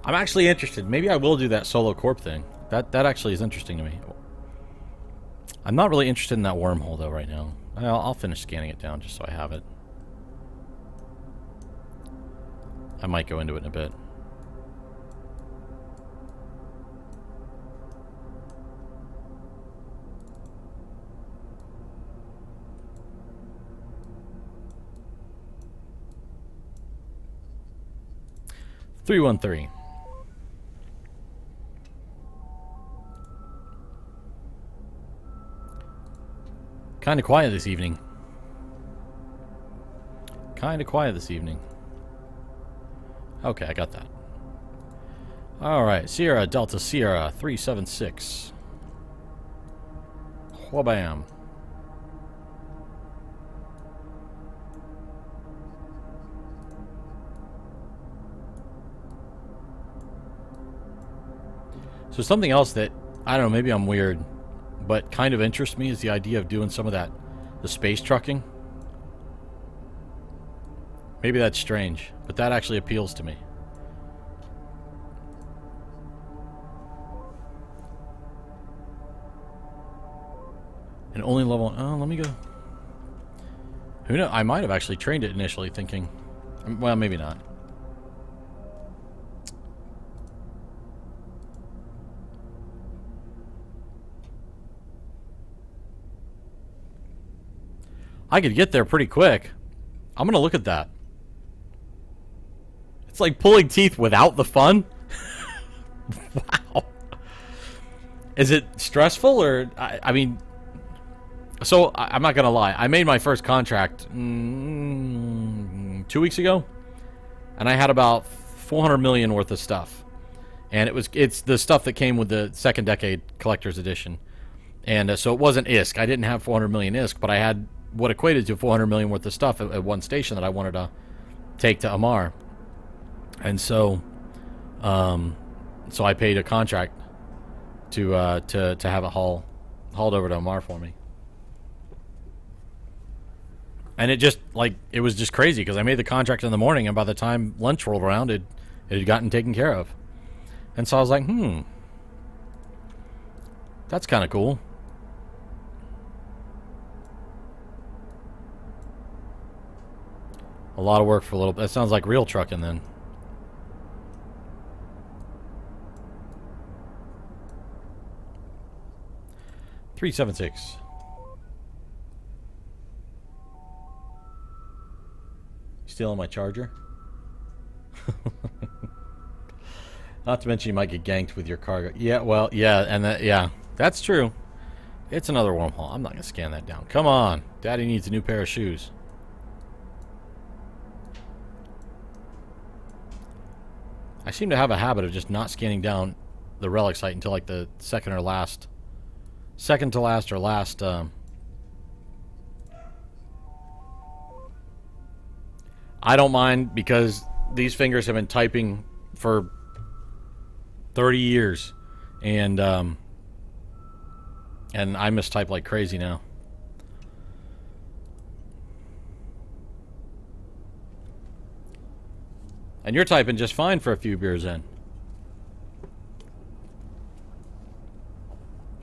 I'm actually interested. Maybe I will do that solo corp thing. That actually is interesting to me. I'm not really interested in that wormhole though right now. I'll finish scanning it down just so I have it. I might go into it in a bit. $313. Kind of quiet this evening. Kind of quiet this evening. Okay, I got that. Alright, Sierra Delta Sierra 376. Whabam. So something else that, I don't know, maybe I'm weird, but kind of interests me is the idea of doing some of that, the space trucking. Maybe that's strange, but that actually appeals to me. And only level, oh, let me go. Who knows? I might have actually trained it initially thinking, well, maybe not. I could get there pretty quick. I'm gonna look at that. It's like pulling teeth without the fun. Wow. Is it stressful or I mean? So I'm not gonna lie. I made my first contract 2 weeks ago, and I had about 400 million worth of stuff, and it's the stuff that came with the second decade collector's edition, and so it wasn't ISK. I didn't have 400 million ISK, but I had what equated to 400 million worth of stuff at one station that I wanted to take to Amar. And so so I paid a contract to have it hauled over to Amar for me. And it just, like, it was just crazy because I made the contract in the morning, and by the time lunch rolled around, it had gotten taken care of. And so I was like, that's kind of cool. A lot of work for a little bit. That sounds like real trucking then. $376. Stealing my charger? Not to mention you might get ganked with your cargo. Yeah, well, yeah, and yeah, that's true. It's another wormhole. I'm not going to scan that down. Come on. Daddy needs a new pair of shoes. I seem to have a habit of just not scanning down the relic site until like the second to last or last. I don't mind because these fingers have been typing for 30 years, and I mistype like crazy now. And you're typing just fine for a few beers in.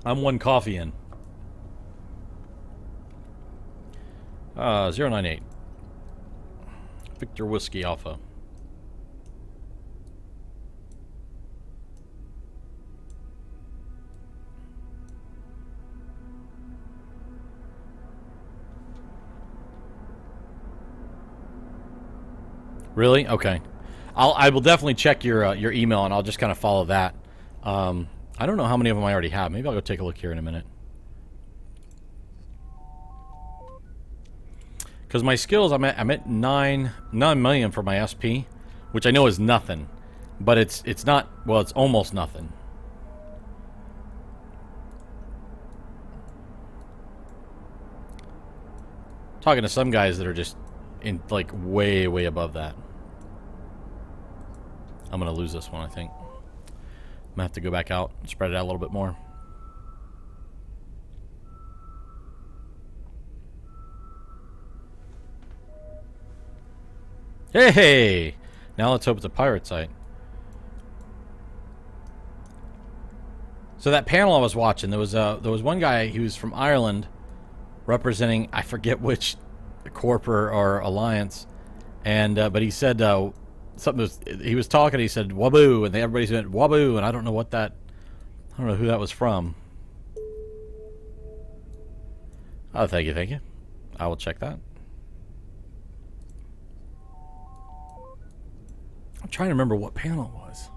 I'm one coffee in. 098. Victor Whiskey Alpha. Really? Okay. I will definitely check your email, and I'll just kind of follow that. I don't know how many of them I already have. Maybe I'll go take a look here in a minute. Because my skills, I'm at 9 million for my SP, which I know is nothing, but it's not. Well, it's almost nothing. Talking to some guys that are just in like way above that. I'm gonna lose this one, I think. I'm gonna have to go back out and spread it out a little bit more. Hey! Now let's hope it's a pirate site. So that panel I was watching, there was one guy. He was from Ireland, representing, I forget which corp or alliance, and but he said something. He was talking. He said "waboo," and everybody said "waboo," and I don't know what that. I don't know who that was from. Oh, thank you, thank you. I will check that. I'm trying to remember what panel it was.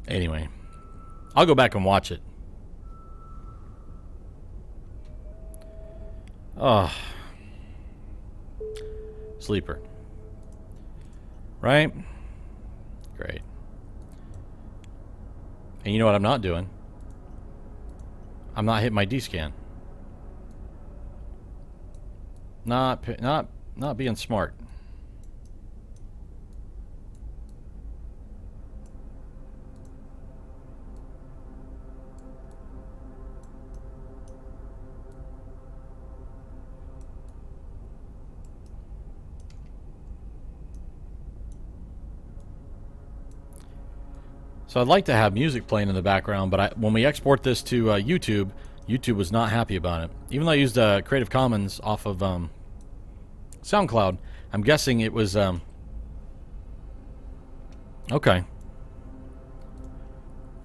Anyway, I'll go back and watch it. Oh. Sleeper. Right? Great. And you know what I'm not doing? I'm not hitting my D-scan. Not being smart. So I'd like to have music playing in the background, but when we export this to YouTube, YouTube was not happy about it. Even though I used Creative Commons off of SoundCloud, I'm guessing it was... Okay.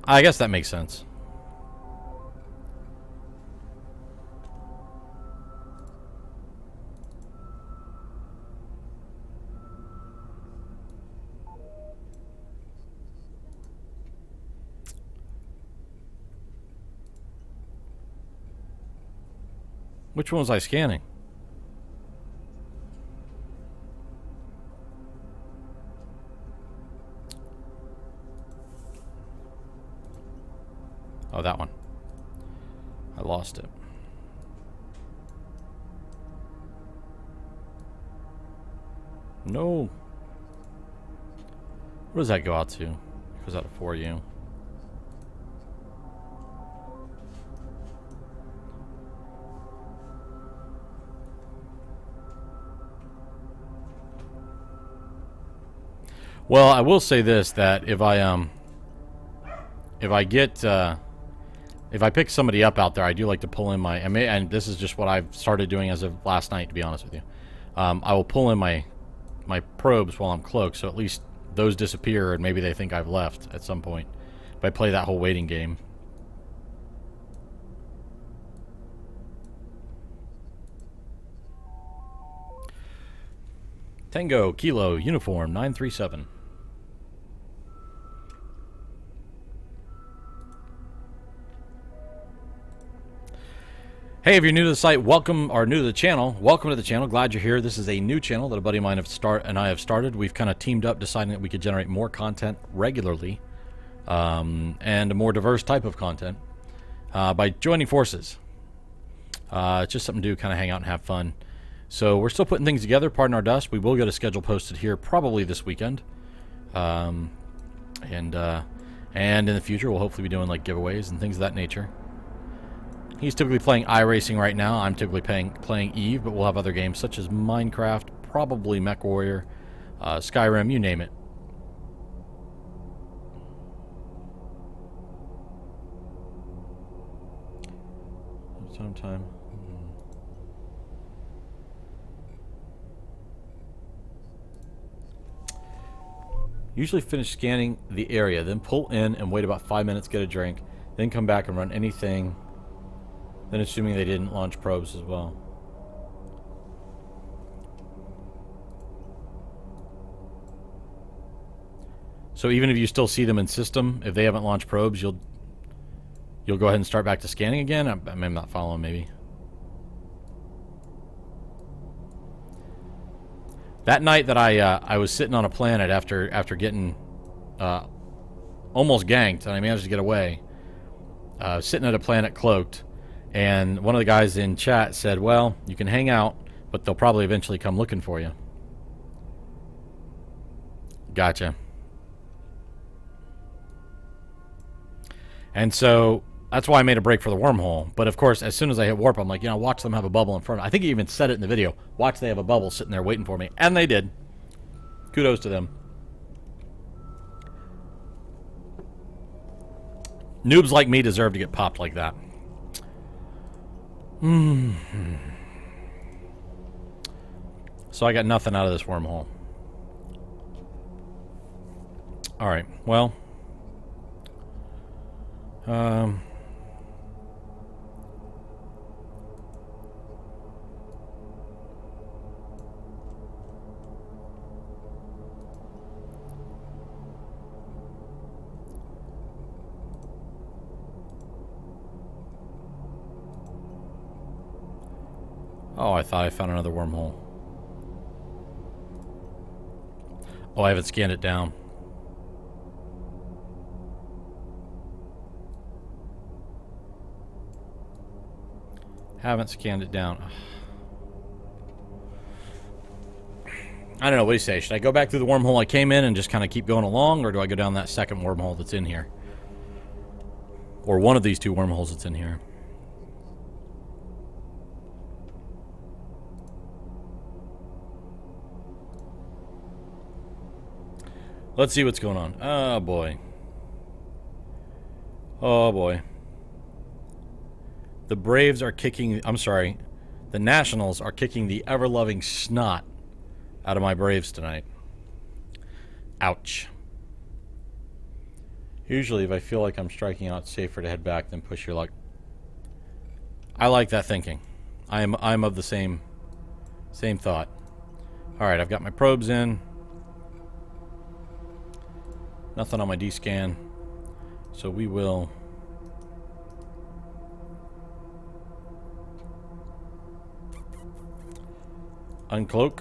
I guess that makes sense. Which one was I scanning? Oh, that one. I lost it. No. What does that go out to? It goes out to 4U. Well, I will say this, that if I pick somebody up out there, I do like to pull in my, and this is just what I've started doing as of last night, to be honest with you. I will pull in my probes while I'm cloaked, so at least those disappear, and maybe they think I've left at some point. If I play that whole waiting game. Tango, Kilo, Uniform, 937. Hey, if you're new to the site, welcome, or new to the channel, welcome to the channel. Glad you're here. This is a new channel that a buddy of mine and I have started. We've kind of teamed up, deciding that we could generate more content regularly, and a more diverse type of content by joining forces. It's just something to do, kind of hang out and have fun. So we're still putting things together, pardon our dust. We will get a schedule posted here probably this weekend. And in the future, we'll hopefully be doing like giveaways and things of that nature. He's typically playing iRacing right now. I'm typically playing Eve, but we'll have other games such as Minecraft, probably MechWarrior, Skyrim, you name it. Sometime. Usually finish scanning the area, then pull in and wait about 5 minutes, get a drink, then come back and run anything. Then assuming they didn't launch probes as well. So even if you still see them in system, if they haven't launched probes, you'll go ahead and start back to scanning again? I'm not following, maybe. That night that I was sitting on a planet after getting almost ganked, and I managed to get away, sitting at a planet cloaked, and one of the guys in chat said, well, you can hang out, but they'll probably eventually come looking for you. Gotcha. And so that's why I made a break for the wormhole. But of course, as soon as I hit warp, I'm like, watch them have a bubble in front of me. I think he even said it in the video. Watch, they have a bubble sitting there waiting for me. And they did. Kudos to them. Noobs like me deserve to get popped like that. So I got nothing out of this wormhole. Alright, well. Oh, I thought I found another wormhole. Oh, I haven't scanned it down. Haven't scanned it down. I don't know, what do you say? Should I go back through the wormhole I came in and just kind of keep going along, or do I go down that second wormhole that's in here? Or one of these two wormholes that's in here? Let's see what's going on. Oh, boy. Oh, boy. The Braves are kicking... I'm sorry. The Nationals are kicking the ever-loving snot out of my Braves tonight. Ouch. Usually, if I feel like I'm striking out, it's safer to head back than push your luck. I like that thinking. I'm of the same thought. Alright, I've got my probes in. Nothing on my D-scan. So we will... uncloak.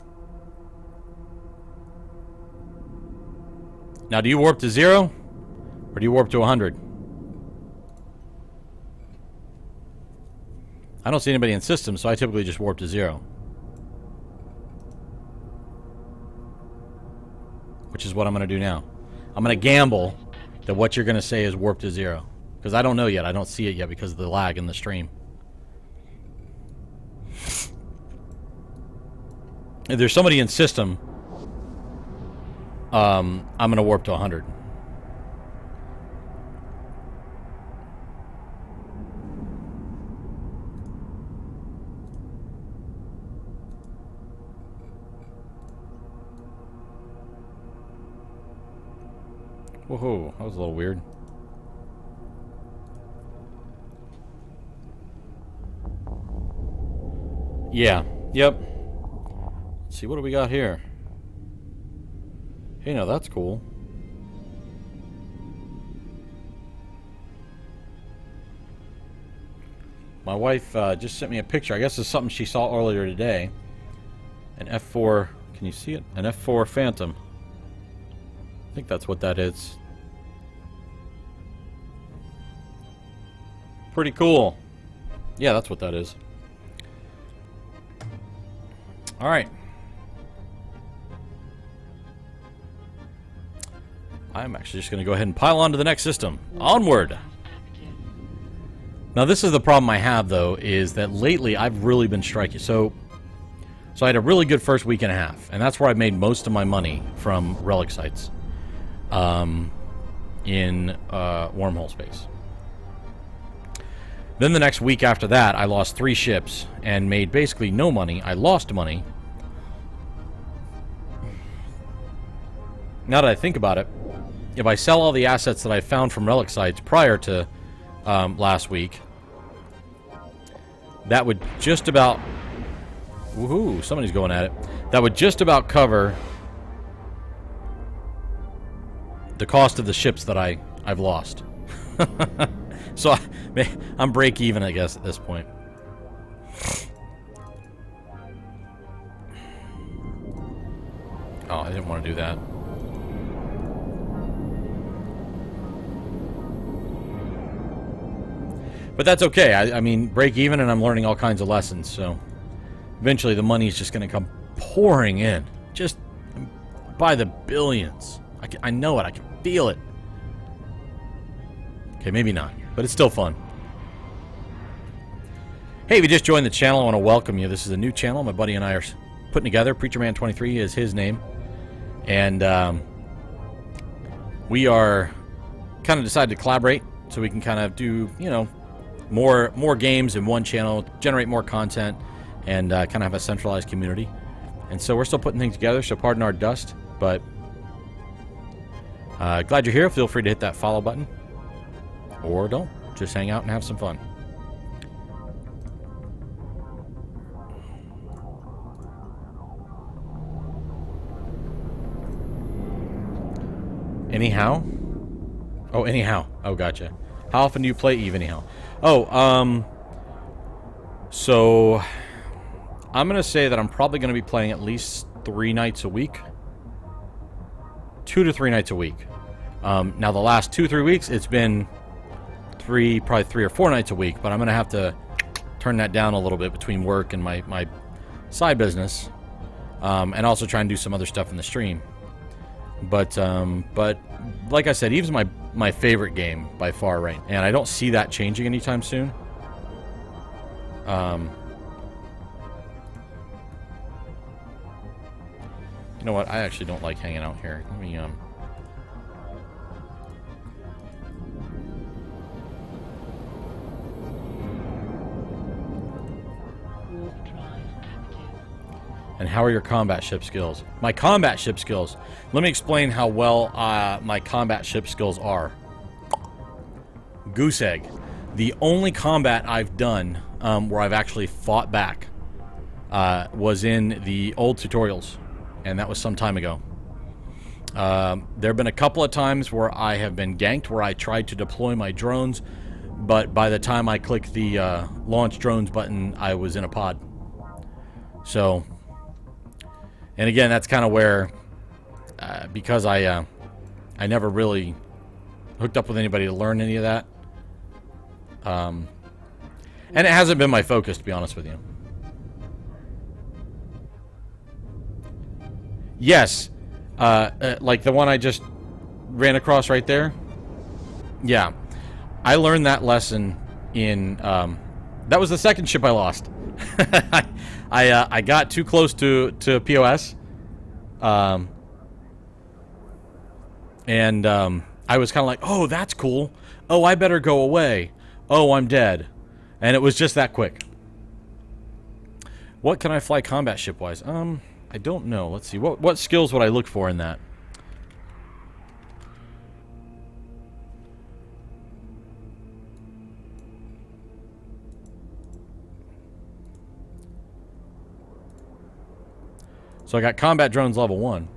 Now, do you warp to 0? Or do you warp to 100? I don't see anybody in system, so I typically just warp to 0. Which is what I'm going to do now. I'm going to gamble that what you're going to say is warp to 0. Because I don't know yet. I don't see it yet because of the lag in the stream. If there's somebody in system, I'm going to warp to 100. Whoa, that was a little weird. Yeah, yep. Let's see, what do we got here? Hey, now that's cool. My wife just sent me a picture. I guess it's something she saw earlier today. An F4, can you see it? An F4 Phantom. I think that's what that is. Pretty cool. Yeah, that's what that is. Alright. I'm actually just going to go ahead and pile on to the next system. Onward! Now, this is the problem I have, though, is that lately I've really been striking. So I had a really good first week and a half, and that's where I made most of my money from relic sites in wormhole space. Then the next week after that, I lost 3 ships and made basically no money. I lost money. now that I think about it, if I sell all the assets that I found from relic sites prior to last week, that would just about... Woohoo, somebody's going at it. That would just about cover the cost of the ships that I've lost. So I'm break even, I guess, at this point. Oh, I didn't want to do that. But that's okay. I mean, break even, and I'm learning all kinds of lessons, so eventually the money's just going to come pouring in. Just by the billions. I know it. I can feel it. Okay, maybe not, but it's still fun. Hey, if you just joined the channel, I want to welcome you. This is a new channel my buddy and I are putting together. PreacherMan23 is his name. And we are kind of decided to collaborate so we can kind of do, you know, more games in one channel, generate more content, and kind of have a centralized community. And so we're still putting things together, so pardon our dust, but glad you're here. Feel free to hit that follow button. Or don't. Just hang out and have some fun. Anyhow? Oh, anyhow. Oh, gotcha. How often do you play Eve anyhow? Oh, so I'm going to say that I'm probably going to be playing at least 3 nights a week. 2 to 3 nights a week. Now, the last 2-3 weeks, it's been probably 3 or 4 nights a week, but I'm going to have to turn that down a little bit between work and my side business, and also try and do some other stuff in the stream. But like I said, Eve's my favorite game by far, right? And I don't see that changing anytime soon. You know what? I actually don't like hanging out here. Let me And how are your combat ship skills? My combat ship skills. Let me explain how well my combat ship skills are. Goose egg. The only combat I've done where I've actually fought back was in the old tutorials, and that was some time ago. There have been a couple of times where I have been ganked, where I tried to deploy my drones, but by the time I clicked the launch drones button, I was in a pod. So... And again, that's kind of where, because I never really hooked up with anybody to learn any of that. And it hasn't been my focus, to be honest with you. Yes, like the one I just ran across right there. Yeah, I learned that lesson in, that was the second ship I lost. I got too close to POS, and I was kind of like, oh, that's cool. Oh, I better go away. Oh, I'm dead. And it was just that quick. What can I fly combat ship-wise? I don't know. Let's see. What skills would I look for in that? So I got combat drones level 1.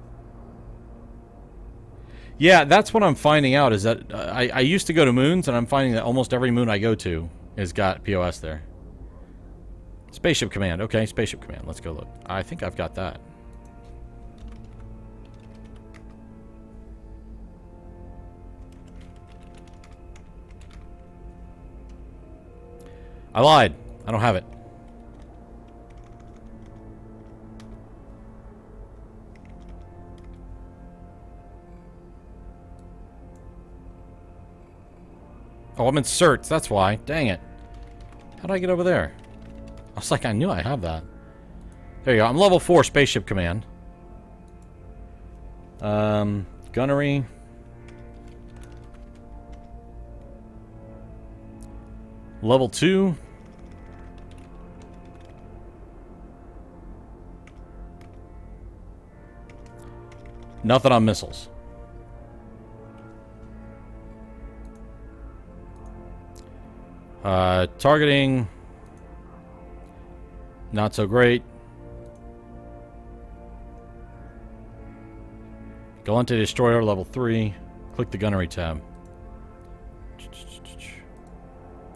Yeah, that's what I'm finding out, is that I used to go to moons, and I'm finding that almost every moon I go to has got POS there. Spaceship command. Okay, spaceship command. Let's go look. I think I've got that. I lied. I don't have it. Oh, I'm in certs, that's why. Dang it. How did I get over there? I was like, I knew I have that. There you go. I'm level 4 spaceship command. Gunnery. Level 2. Nothing on missiles. Targeting. Not so great. Galente Destroyer, level 3. Click the gunnery tab.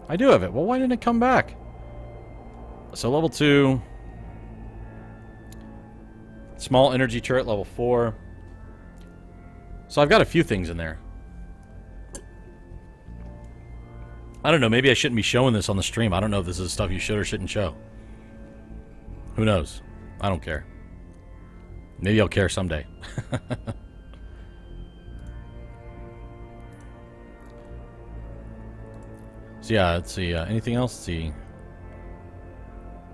I do have it. Well, why didn't it come back? So level 2. Small energy turret, level 4. So I've got a few things in there. I don't know. Maybe I shouldn't be showing this on the stream. I don't know if this is stuff you should or shouldn't show. Who knows? I don't care. Maybe I'll care someday. So yeah, let's see. Anything else? Let's see.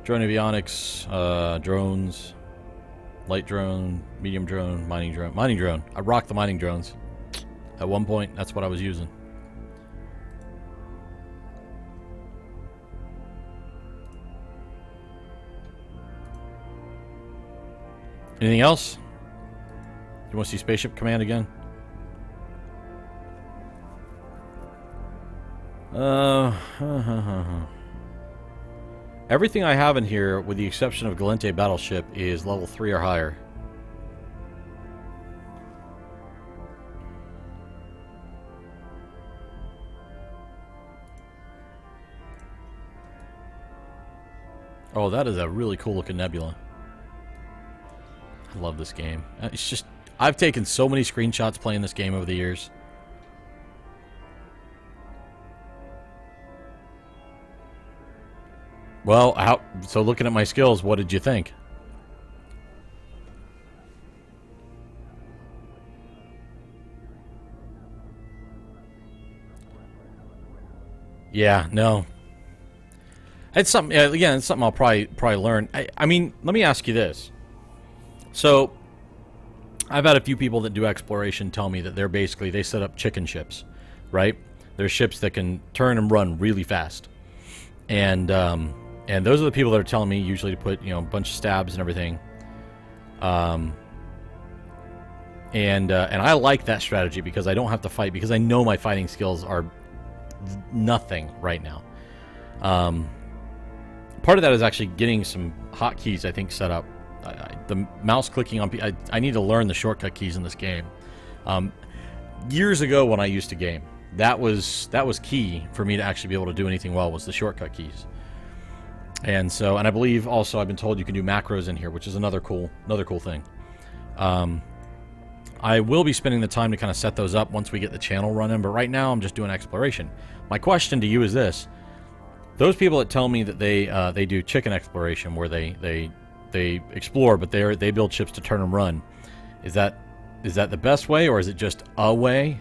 Drone avionics, drones, light drone, medium drone, mining drone. Mining drone. I rocked the mining drones. At one point, that's what I was using. Anything else? You want to see Spaceship Command again? Everything I have in here, with the exception of Galente Battleship, is level 3 or higher. Oh, that is a really cool looking nebula. I love this game. It's just, I've taken so many screenshots playing this game over the years. Well, so looking at my skills, what did you think? Yeah, no. It's something, again, it's something I'll probably learn. I mean, let me ask you this. So, I've had a few people that do exploration tell me that they're basically, they set up chicken ships, right? They're ships that can turn and run really fast. And those are the people that are telling me usually to put, you know, a bunch of stabs and everything. And I like that strategy because I don't have to fight, because I know my fighting skills are nothing right now. Part of that is actually getting some hotkeys, I think, set up. The mouse clicking on... I need to learn the shortcut keys in this game. Years ago when I used to game, that was key for me to actually be able to do anything well, was the shortcut keys. And so, and I believe also I've been told you can do macros in here, which is another cool thing. I will be spending the time to kind of set those up once we get the channel running, but right now I'm just doing exploration. My question to you is this: those people that tell me that they do chicken exploration, where they explore, but they build ships to turn and run, is that the best way, or is it just a way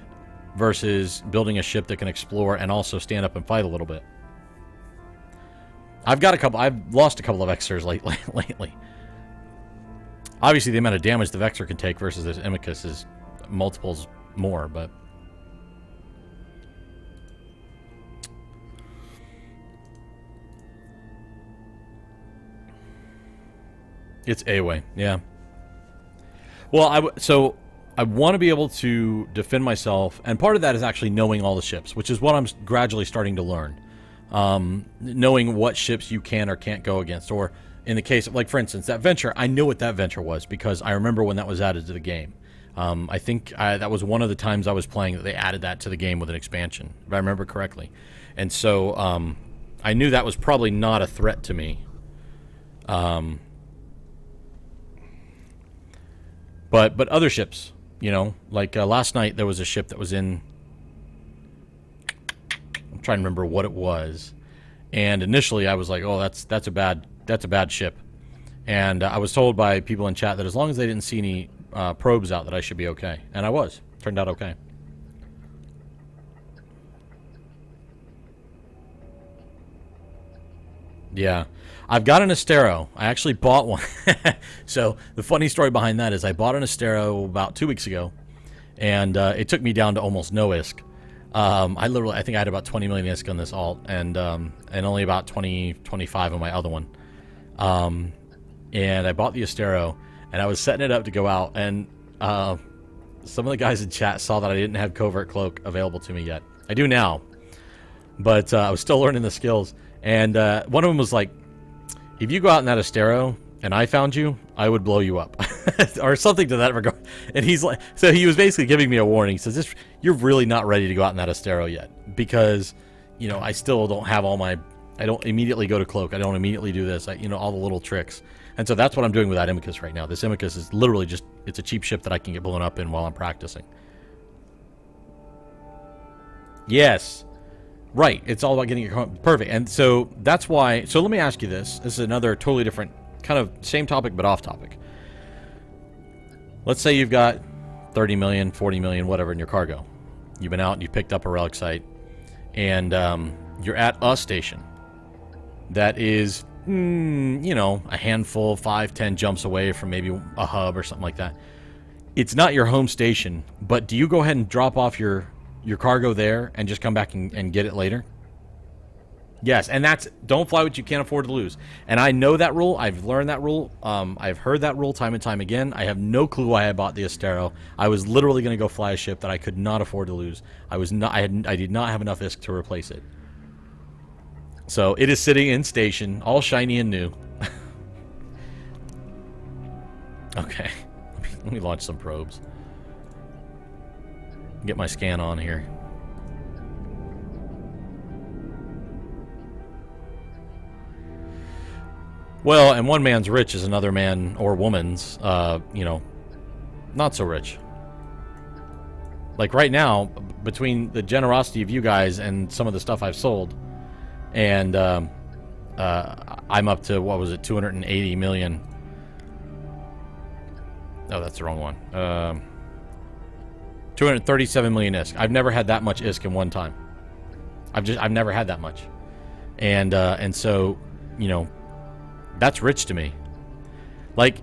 versus building a ship that can explore and also stand up and fight a little bit? I've lost a couple of Vexors lately. Obviously, the amount of damage the Vexor can take versus this Imicus is multiples more, but... It's A-way, yeah. Well, so I want to be able to defend myself, and part of that is actually knowing all the ships, which is what I'm gradually starting to learn. Knowing what ships you can or can't go against, or in the case of, like, for instance, that Venture, I knew what that Venture was because I remember when that was added to the game. I think that was one of the times I was playing that they added that to the game with an expansion, if I remember correctly. And so I knew that was probably not a threat to me. But other ships, you know, like last night there was a ship that was in... I'm trying to remember what it was, and initially I was like, "Oh, that's a bad ship," and I was told by people in chat that as long as they didn't see any probes out, that I should be okay, and I was. Turned out okay. Yeah, I've got an Astero. I actually bought one. So the funny story behind that is I bought an Astero about 2 weeks ago, and it took me down to almost no ISK. I think I had about 20 million ISK on this alt, and only about 25 on my other one. And I bought the Astero, and I was setting it up to go out, and some of the guys in chat saw that I didn't have Covert Cloak available to me yet. I do now. But I was still learning the skills. And one of them was like, if you go out in that Astero and I found you, I would blow you up. Or something to that regard. And he's like, so he was basically giving me a warning. He says, you're really not ready to go out in that Astero yet. Because, you know, I still don't have all my, I don't immediately go to cloak. I don't immediately do this. You know, all the little tricks. And so that's what I'm doing with that Imicus right now. This Imicus is literally just, it's a cheap ship that I can get blown up in while I'm practicing. Yes. Right. It's all about getting it perfect. And so that's why, so let me ask you this. This is another totally different, kind of same topic, but off topic. Let's say you've got 30 million, 40 million, whatever in your cargo. You've been out and you picked up a relic site. And you're at a station that is, you know, a handful, 5, 10 jumps away from maybe a hub or something like that. It's not your home station, but do you go ahead and drop off your cargo there and just come back and get it later? Yes, and that's, don't fly what you can't afford to lose. And I know that rule. I've learned that rule. I've heard that rule time and time again. I have no clue why I bought the Astero. I was literally going to go fly a ship that I could not afford to lose. I did not have enough ISK to replace it. So it is sitting in station, all shiny and new. Okay, let me launch some probes. Get my scan on here. Well, and one man's rich is another man or woman's, you know, not so rich. Like right now, between the generosity of you guys and some of the stuff I've sold, and I'm up to, what was it, 280 million. Oh, that's the wrong one. 237 million ISK. I've never had that much ISK in one time. I've never had that much. And so, you know, that's rich to me. Like,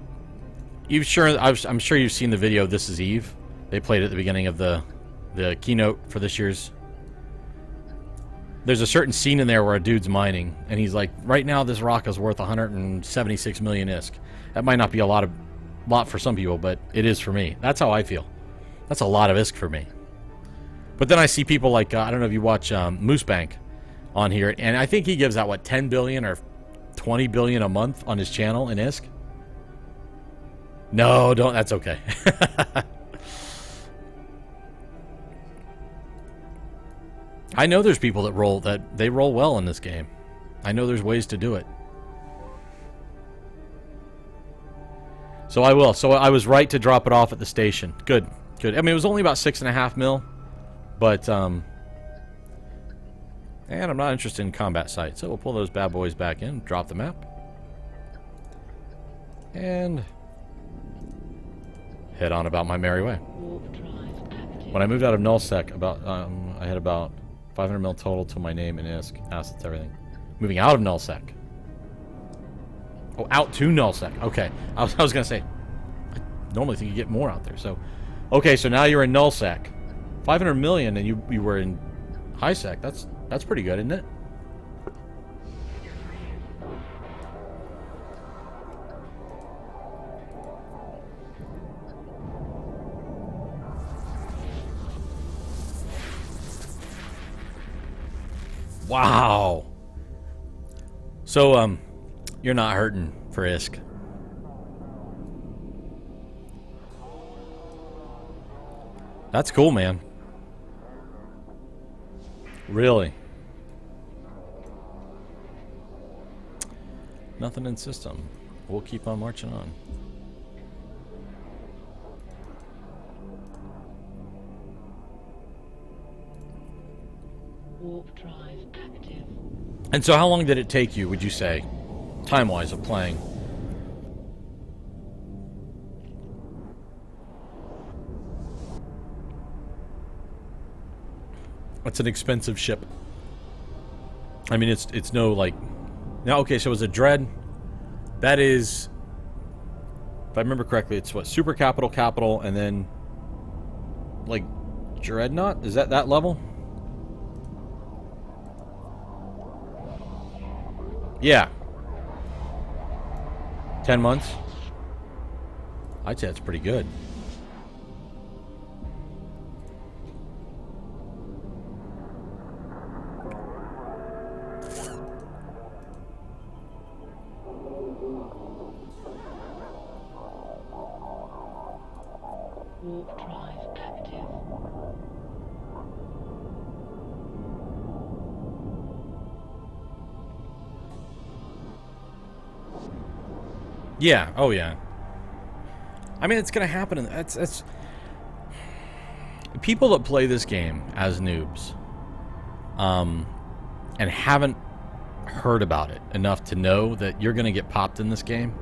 I'm sure you've seen the video This Is Eve. They played it at the beginning of the keynote for this year's. There's a certain scene in there where a dude's mining, and he's like, right now this rock is worth 176 million ISK. That might not be a lot for some people, but it is for me. That's how I feel. That's a lot of ISK for me. But then I see people like, I don't know if you watch Moosebank on here, and I think he gives out, what, 10 billion or 20 billion a month on his channel in ISK? No, don't. That's okay. I know there's people that they roll well in this game. I know there's ways to do it. So I will. So I was right to drop it off at the station. Good. Good. I mean, it was only about 6.5 mil, but and I'm not interested in combat sites, so we'll pull those bad boys back in, drop the map, and head on about my merry way. When I moved out of nullsec, I had about 500 mil total to my name and ISK, assets, everything. Moving out of nullsec. Oh, out to nullsec. Okay, I was gonna say, I normally think you get more out there. So, okay, so now you're in nullsec, 500 million, and you were in high sec. That's pretty good, isn't it? Wow. So, you're not hurting for ISK. That's cool, man. Really? Nothing in system. We'll keep on marching on. Warp drive active. And so how long did it take you, would you say, time-wise, of playing? It's an expensive ship. I mean, it's no, like... Now, okay, so it was a Dread. That is... If I remember correctly, it's what? Super capital, and then... Like, Dreadnought? Is that level? Yeah. 10 months? I'd say that's pretty good. warp drive active. Yeah. Oh, yeah. I mean, it's going to happen. And that's people that play this game as noobs, and haven't heard about it enough to know that you're going to get popped in this game.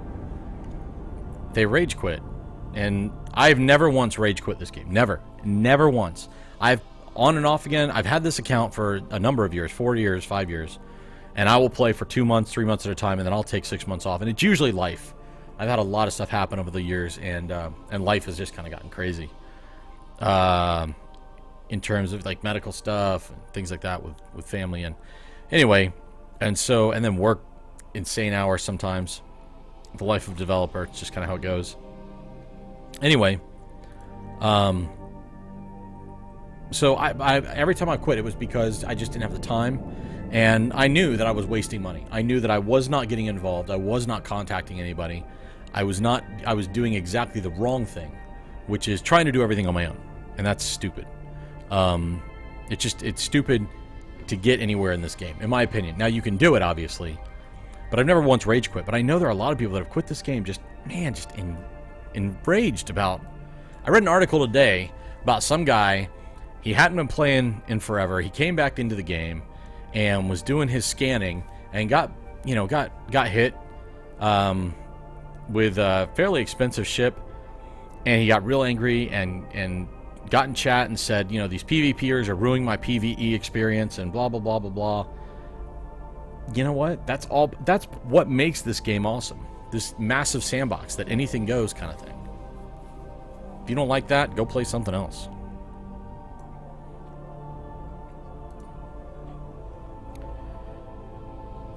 They rage quit, and I've never once rage quit this game. Never once. I've on and off again. I've had this account for a number of years, 4 years, 5 years, and I will play for 2 months, 3 months at a time, and then I'll take 6 months off. And it's usually life. I've had a lot of stuff happen over the years, and life has just kind of gotten crazy. In terms of like medical stuff and things like that with family, and anyway, and then work insane hours sometimes. The life of a developer, it's just kind of how it goes. Anyway, so I every time I quit, it was because I just didn't have the time, and I knew that I was wasting money. I knew that I was not getting involved. I was not contacting anybody. I was doing exactly the wrong thing, which is trying to do everything on my own, and that's stupid. It's stupid to get anywhere in this game, in my opinion. Now, you can do it, obviously, but I've never once rage quit. But I know there are a lot of people that have quit this game just enraged about... I read an article today about some guy. He hadn't been playing in forever. He came back into the game and was doing his scanning and got hit with a fairly expensive ship, and he got real angry and got in chat and said, these PvPers are ruining my PvE experience and blah, blah, blah, blah, blah. You know what? That's what makes this game awesome. This massive sandbox that anything goes kind of thing. If you don't like that, go play something else.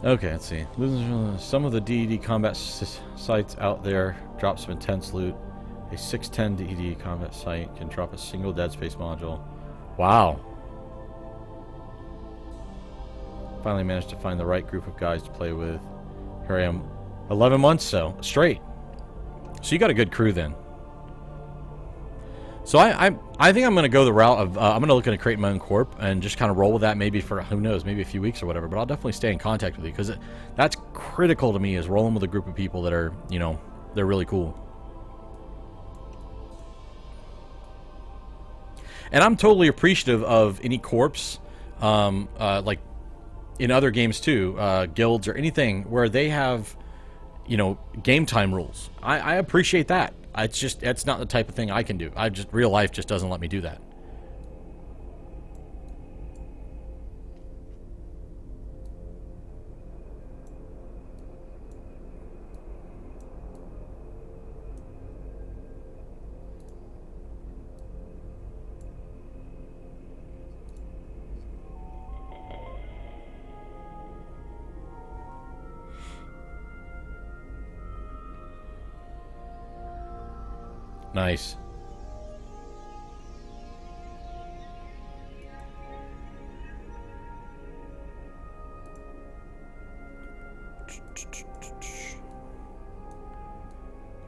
Okay, let's see. Some of the DED combat sites out there drop some intense loot. A 610 DED combat site can drop a single Dead Space module. Wow. Finally managed to find the right group of guys to play with. Here I am. 11 months straight. So you got a good crew then. So I think I'm going to go the route of I'm going to look at creating my own corp and just kind of roll with that, maybe for, who knows, maybe a few weeks or whatever. But I'll definitely stay in contact with you, because that's critical to me, is rolling with a group of people that are, they're really cool. And I'm totally appreciative of any corps, like in other games too, guilds or anything where they have, game time rules. I appreciate that. It's not the type of thing I can do. Real life just doesn't let me do that. Nice.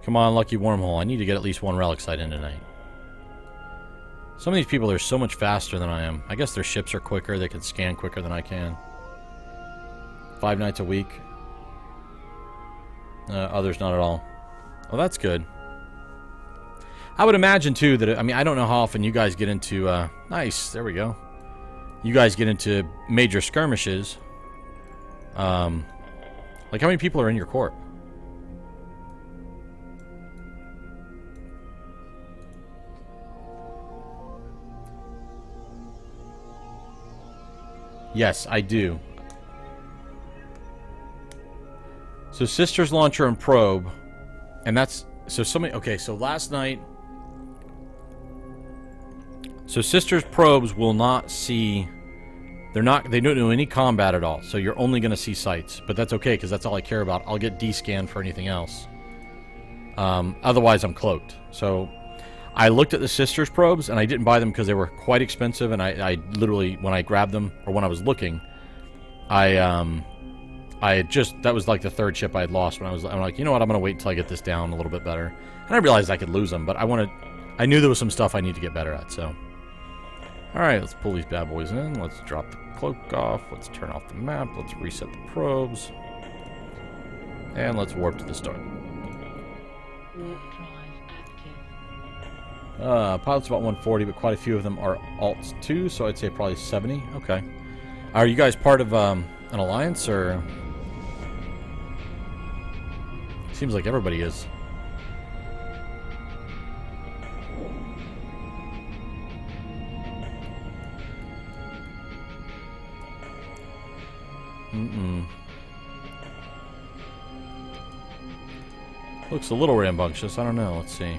Come on, lucky wormhole. I need to get at least one relic site in tonight. Some of these people are so much faster than I am. I guess their ships are quicker. They can scan quicker than I can. 5 nights a week. Others not at all. Well, that's good. I would imagine, too, that... I don't know how often you guys get into... nice, there we go. You guys get into major skirmishes. Like, how many people are in your corp? Yes, I do. So, Sisters, Launcher, and Probe. And that's... So, somebody... Okay, so last night... So Sisters probes will not see... They don't do any combat at all. So you're only going to see sites. But that's okay, because that's all I care about. I'll get D-scanned for anything else. Otherwise, I'm cloaked. So I looked at the Sisters probes, and I didn't buy them because they were quite expensive. And I literally, when I grabbed them, or when I was looking, that was like the third ship I had lost. I'm like, you know what, I'm going to wait until I get this down a little bit better. And I realized I could lose them, but I wanted... I knew there was some stuff I need to get better at, so. Alright, let's pull these bad boys in. Let's drop the cloak off. Let's turn off the map. Let's reset the probes. And let's warp to the start. Warp drive active. Pilots about 140, but quite a few of them are alts too, so I'd say probably 70. Okay. Are you guys part of an alliance, or? Seems like everybody is. Looks a little rambunctious. I don't know. Let's see.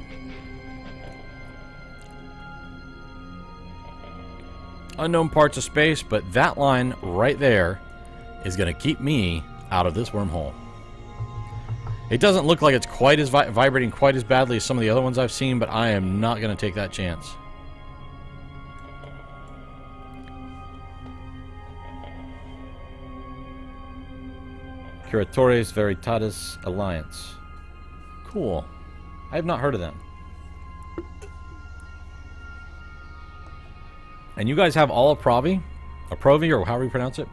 Unknown parts of space, but that line right there is going to keep me out of this wormhole. It doesn't look like it's quite as vibrating quite as badly as some of the other ones I've seen, but I am not going to take that chance. Curatores Veritatis Alliance. Cool. I have not heard of them. And you guys have all of Provi? Or Provi, or however you pronounce it?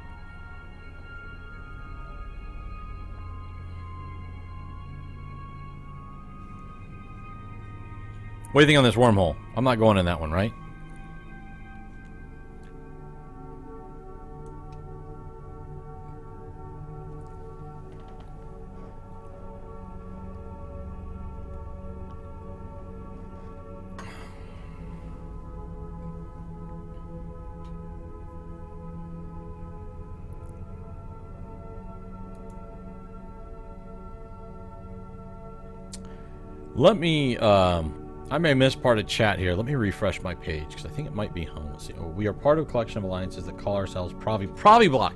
What do you think on this wormhole? I'm not going in that one, right? Let me, I may miss part of chat here. Let me refresh my page, because I think it might be home. Let's see. Oh, we are part of a collection of alliances that call ourselves Provi Block.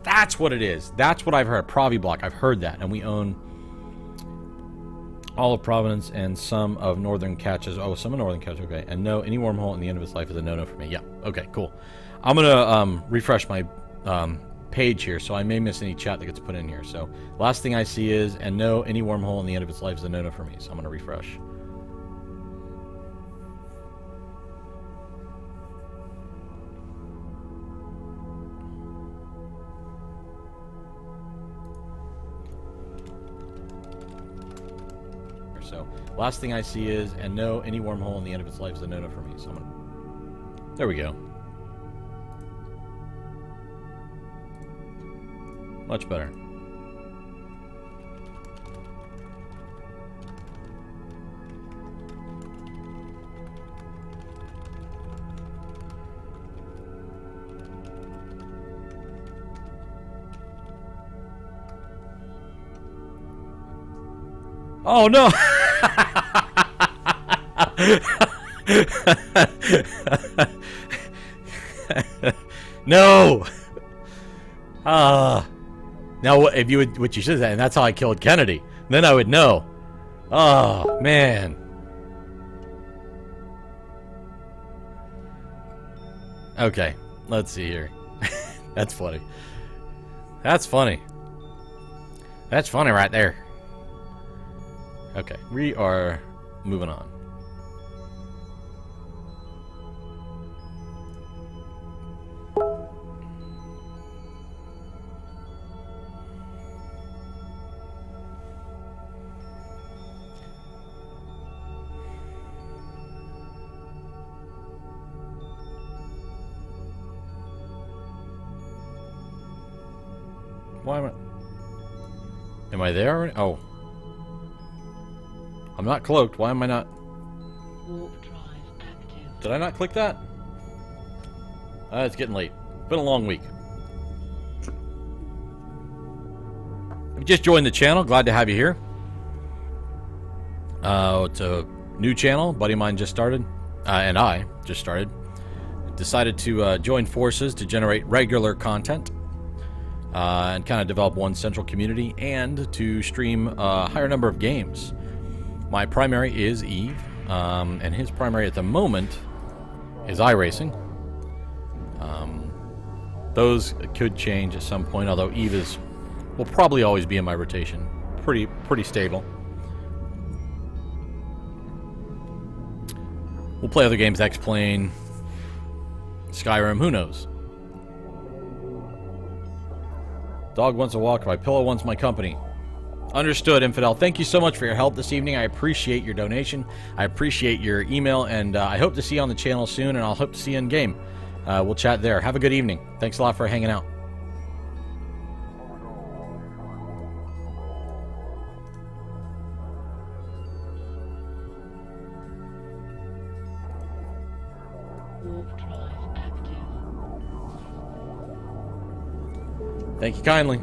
That's what it is. That's what I've heard. Provi Block. I've heard that. And we own all of Providence and some of Northern Catches. Oh, some of Northern Catches. Okay. And no, any wormhole in the end of its life is a no-no for me. Yeah. Okay, cool. I'm going to refresh my page here, so I may miss any chat that gets put in here. So last thing I see is, and no, any wormhole in the end of its life is a no-no for me. So I'm going to refresh. So last thing I see is, and no, any wormhole in the end of its life is a no-no for me. So I'm gonna... There we go. Much better. Oh no! No! Now, if you would, what you should have said, and that's how I killed Kennedy, then I would know. Oh, man. Okay, let's see here. That's funny. That's funny. That's funny right there. Okay, we are moving on. Why am I there already? Oh. I'm not cloaked. Why am I not? Warp drive active. Did I not click that? It's getting late. Been a long week. If you just joined the channel, glad to have you here. It's a new channel. Buddy of mine just started. And I just started. Decided to join forces to generate regular content. And kind of develop one central community and to stream a higher number of games. My primary is Eve, and his primary at the moment is iRacing. Those could change at some point, although Eve will probably always be in my rotation. Pretty stable. We'll play other games, X-Plane, Skyrim, who knows? Dog wants a walk, my pillow wants my company. Understood, Infidel. Thank you so much for your help this evening. I appreciate your donation. I appreciate your email, and I hope to see you on the channel soon, and I'll hope to see you in game. We'll chat there. Have a good evening. Thanks a lot for hanging out. Warp drive active. Thank you kindly.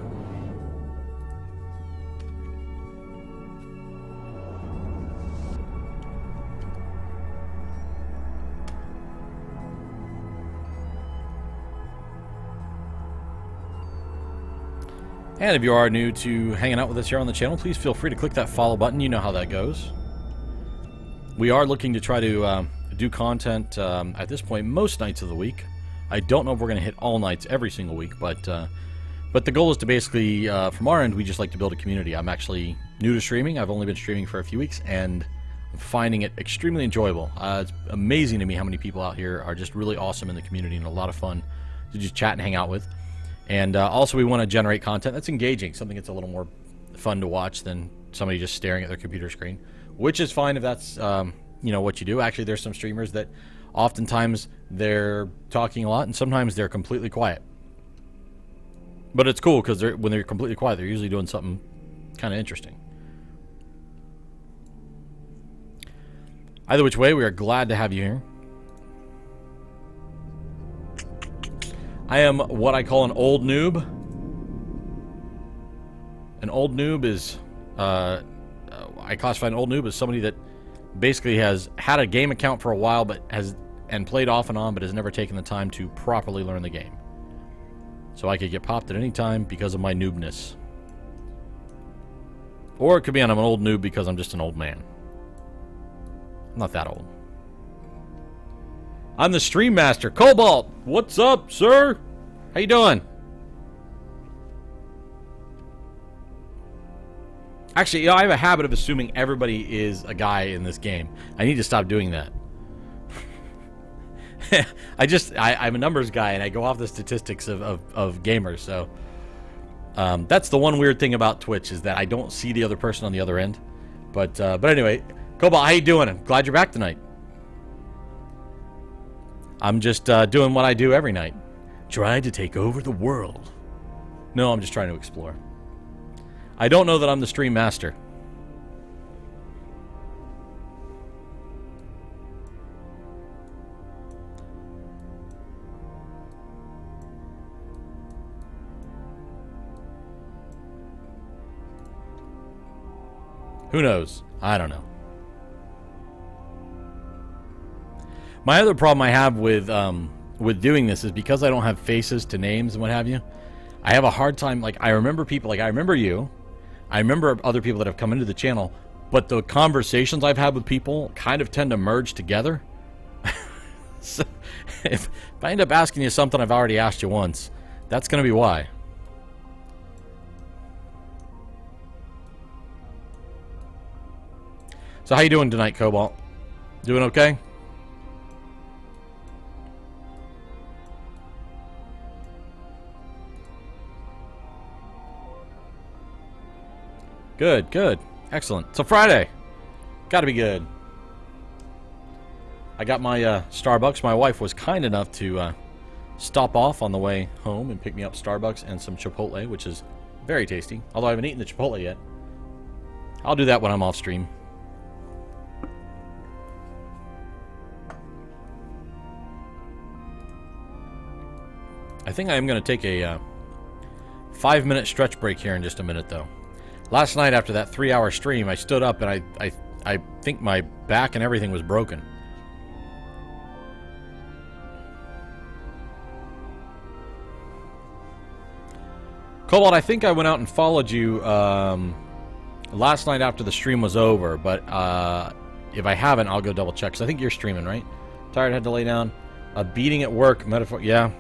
And if you are new to hanging out with us here on the channel, please feel free to click that follow button. You know how that goes. We are looking to try to do content at this point most nights of the week. I don't know if we're going to hit all nights every single week, but the goal is to basically, from our end, we just like to build a community. I'm actually new to streaming. I've only been streaming for a few weeks, and I'm finding it extremely enjoyable. It's amazing to me how many people out here are just really awesome in the community and a lot of fun to just chat and hang out with. And also we want to generate content that's engaging, something that's a little more fun to watch than somebody just staring at their computer screen, which is fine if that's you know, what you do. Actually, there's some streamers that oftentimes they're talking a lot and sometimes they're completely quiet. But it's cool because when they're completely quiet, they're usually doing something kind of interesting. Either which way, we are glad to have you here. I am what I call an old noob. An old noob is, I classify an old noob as somebody that basically has had a game account for a while, but and played off and on, but has never taken the time to properly learn the game. So I could get popped at any time because of my noobness. Or it could be I'm an old noob because I'm just an old man. I'm not that old. I'm the Stream Master. Cobalt, what's up, sir? How you doing? Actually, you know, I have a habit of assuming everybody is a guy in this game. I need to stop doing that. I'm a numbers guy, and I go off the statistics of gamers, so... that's the one weird thing about Twitch, is that I don't see the other person on the other end. But anyway, Cobalt, how you doing? I'm glad you're back tonight. I'm just doing what I do every night. Trying to take over the world. No, I'm just trying to explore. I don't know that I'm the Stream Master. Who knows? I don't know. My other problem I have with doing this is because I don't have faces to names and what have you. I have a hard time. Like, I remember people. Like, I remember you. I remember other people that have come into the channel. But the conversations I've had with people kind of tend to merge together. So if I end up asking you something I've already asked you once, that's going to be why. So how you doing tonight, Cobalt? Doing okay? Good, good. Excellent. So Friday. Gotta be good. I got my Starbucks. My wife was kind enough to stop off on the way home and pick me up Starbucks and some Chipotle, which is very tasty. Although I haven't eaten the Chipotle yet. I'll do that when I'm off stream. I think I am going to take a 5-minute stretch break here in just a minute, though. Last night, after that 3-hour stream, I stood up and I think my back and everything was broken. Cobalt, I think I went out and followed you last night after the stream was over, but if I haven't, I'll go double check. Because I think you're streaming, right? Tired, had to lay down. A beating at work, metaphor. Yeah.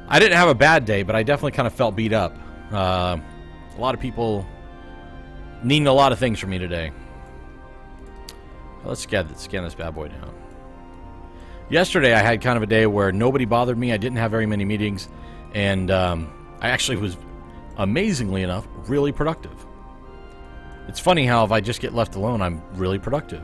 I didn't have a bad day, but I definitely kind of felt beat up. A lot of people needing a lot of things from me today. Let's scan this bad boy down. Yesterday I had kind of a day where nobody bothered me. I didn't have very many meetings, and I actually was, amazingly enough, really productive. It's funny how if I just get left alone, I'm really productive.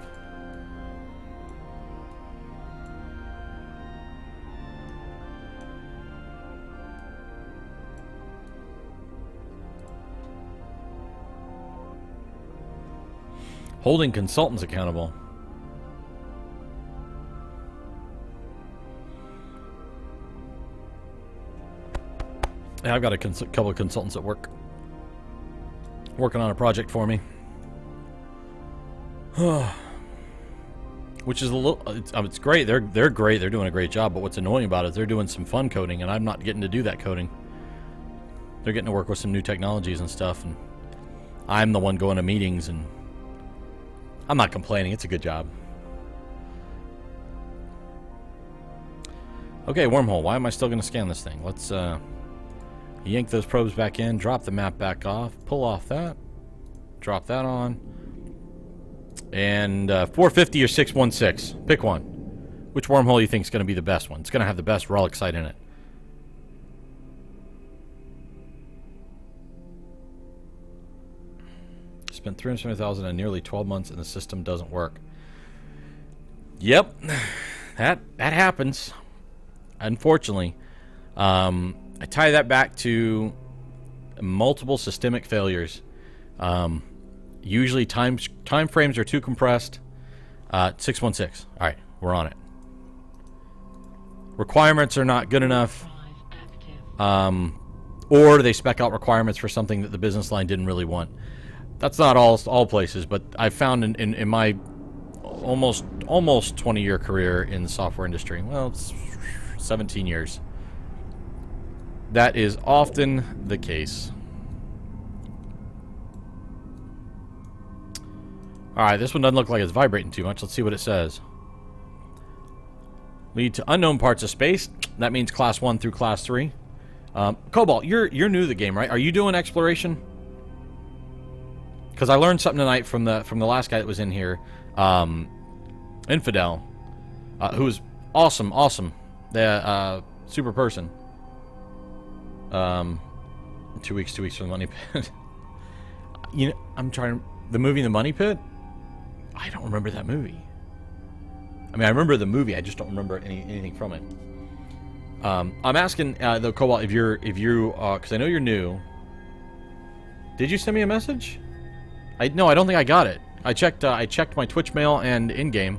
Holding consultants accountable. Yeah, I've got a couple of consultants at work working on a project for me. Which is a little, it's great. They're great. They're doing a great job. But what's annoying about it is they're doing some fun coding, and I'm not getting to do that coding. They're getting to work with some new technologies and stuff, and I'm the one going to meetings, and I'm not complaining. It's a good job. Okay, wormhole. Why am I still going to scan this thing? Let's yank those probes back in, drop the map back off, pull off that, drop that on, and 450 or 616. Pick one. Which wormhole you think is going to be the best one? It's going to have the best relic site in it. Spent $370,000 in nearly 12 months and the system doesn't work. Yep, that happens. Unfortunately, I tie that back to multiple systemic failures. Usually time frames are too compressed. 616. All right, we're on it. Requirements are not good enough, or they spec out requirements for something that the business line didn't really want. That's not all places, but I've found in my almost 20-year career in the software industry, well, it's 17 years, that is often the case. Alright, this one doesn't look like it's vibrating too much. Let's see what it says. Lead to unknown parts of space. That means class 1 through class 3. Cobalt, you're new to the game, right? Are you doing exploration? Because I learned something tonight from the last guy that was in here, Infidel, who was awesome, the super person. 2 weeks from the Money Pit. You know, I'm trying the movie The Money Pit. I don't remember that movie. I mean, I remember the movie. I just don't remember anything from it. I'm asking though, Cobalt, if you because I know you're new. Did you send me a message? No, I don't think I got it. I checked my Twitch mail and in-game.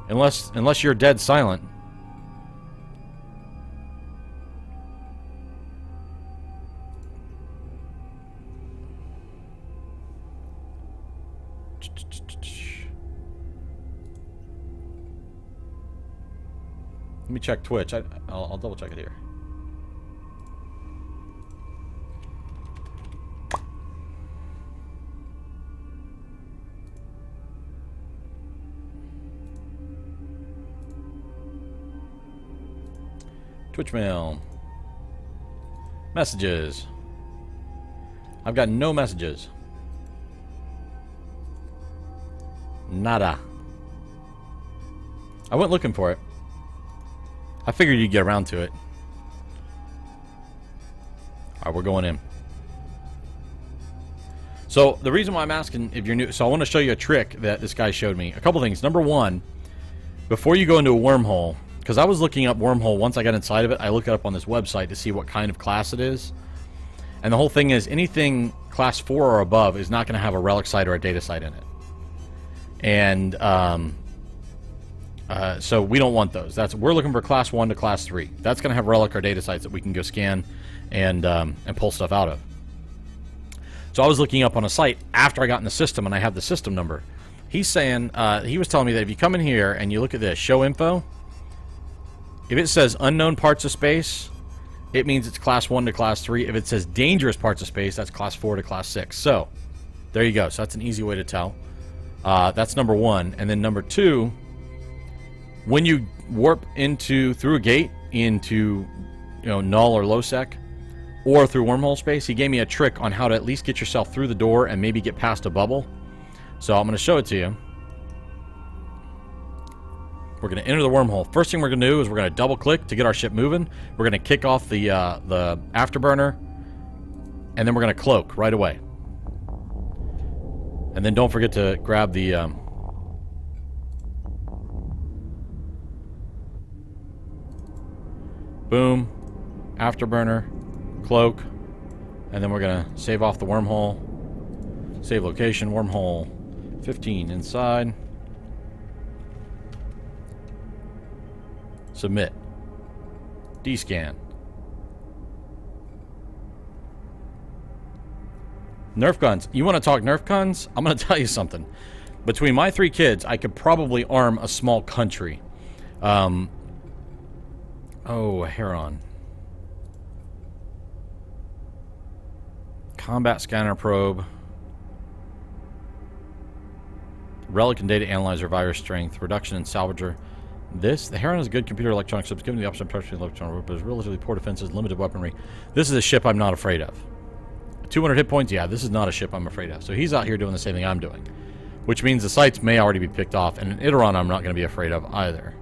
Unless you're dead silent. Let me check Twitch. I'll double check it here. Twitch mail. Messages. I've got no messages. Nada. I went looking for it. I figured you'd get around to it. Alright, we're going in. So, the reason why I'm asking if you're new... So, I want to show you a trick that this guy showed me. A couple things. Number one, before you go into a wormhole... Because I was looking up wormhole once I got inside of it. I looked it up on this website to see what kind of class it is. And the whole thing is anything class 4 or above is not going to have a relic site or a data site in it. And so we don't want those. We're looking for class 1 to class 3. That's going to have relic or data sites that we can go scan and pull stuff out of. So I was looking up on a site after I got in the system, and I have the system number. He's saying, he was telling me that if you come in here and you look at this, show info, if it says unknown parts of space, it means it's class 1 to class 3. If it says dangerous parts of space, that's class 4 to class 6. So, there you go. So that's an easy way to tell. That's number one. And then number two, when you warp through a gate into, null or low sec, or through wormhole space. He gave me a trick on how to at least get yourself through the door and maybe get past a bubble. So I'm going to show it to you. We're going to enter the wormhole. First thing we're going to do is we're going to double click to get our ship moving. We're going to kick off the afterburner, and then we're going to cloak right away. And then don't forget to grab the boom, afterburner, cloak, and then we're going to save off the wormhole. Save location, wormhole 15 inside. Submit. D-scan. Nerf guns. You want to talk Nerf guns? I'm going to tell you something. Between my 3 kids, I could probably arm a small country. Oh, a Heron. Combat scanner probe. Relic and data analyzer, virus strength, reduction in salvager. The Heron is a good computer electronic ship, given the option of touching electronic, but has relatively poor defenses, limited weaponry. This is a ship I'm not afraid of. 200 hit points, yeah, this is not a ship I'm afraid of. So he's out here doing the same thing I'm doing, which means the sights may already be picked off, and an Iteron I'm not going to be afraid of either.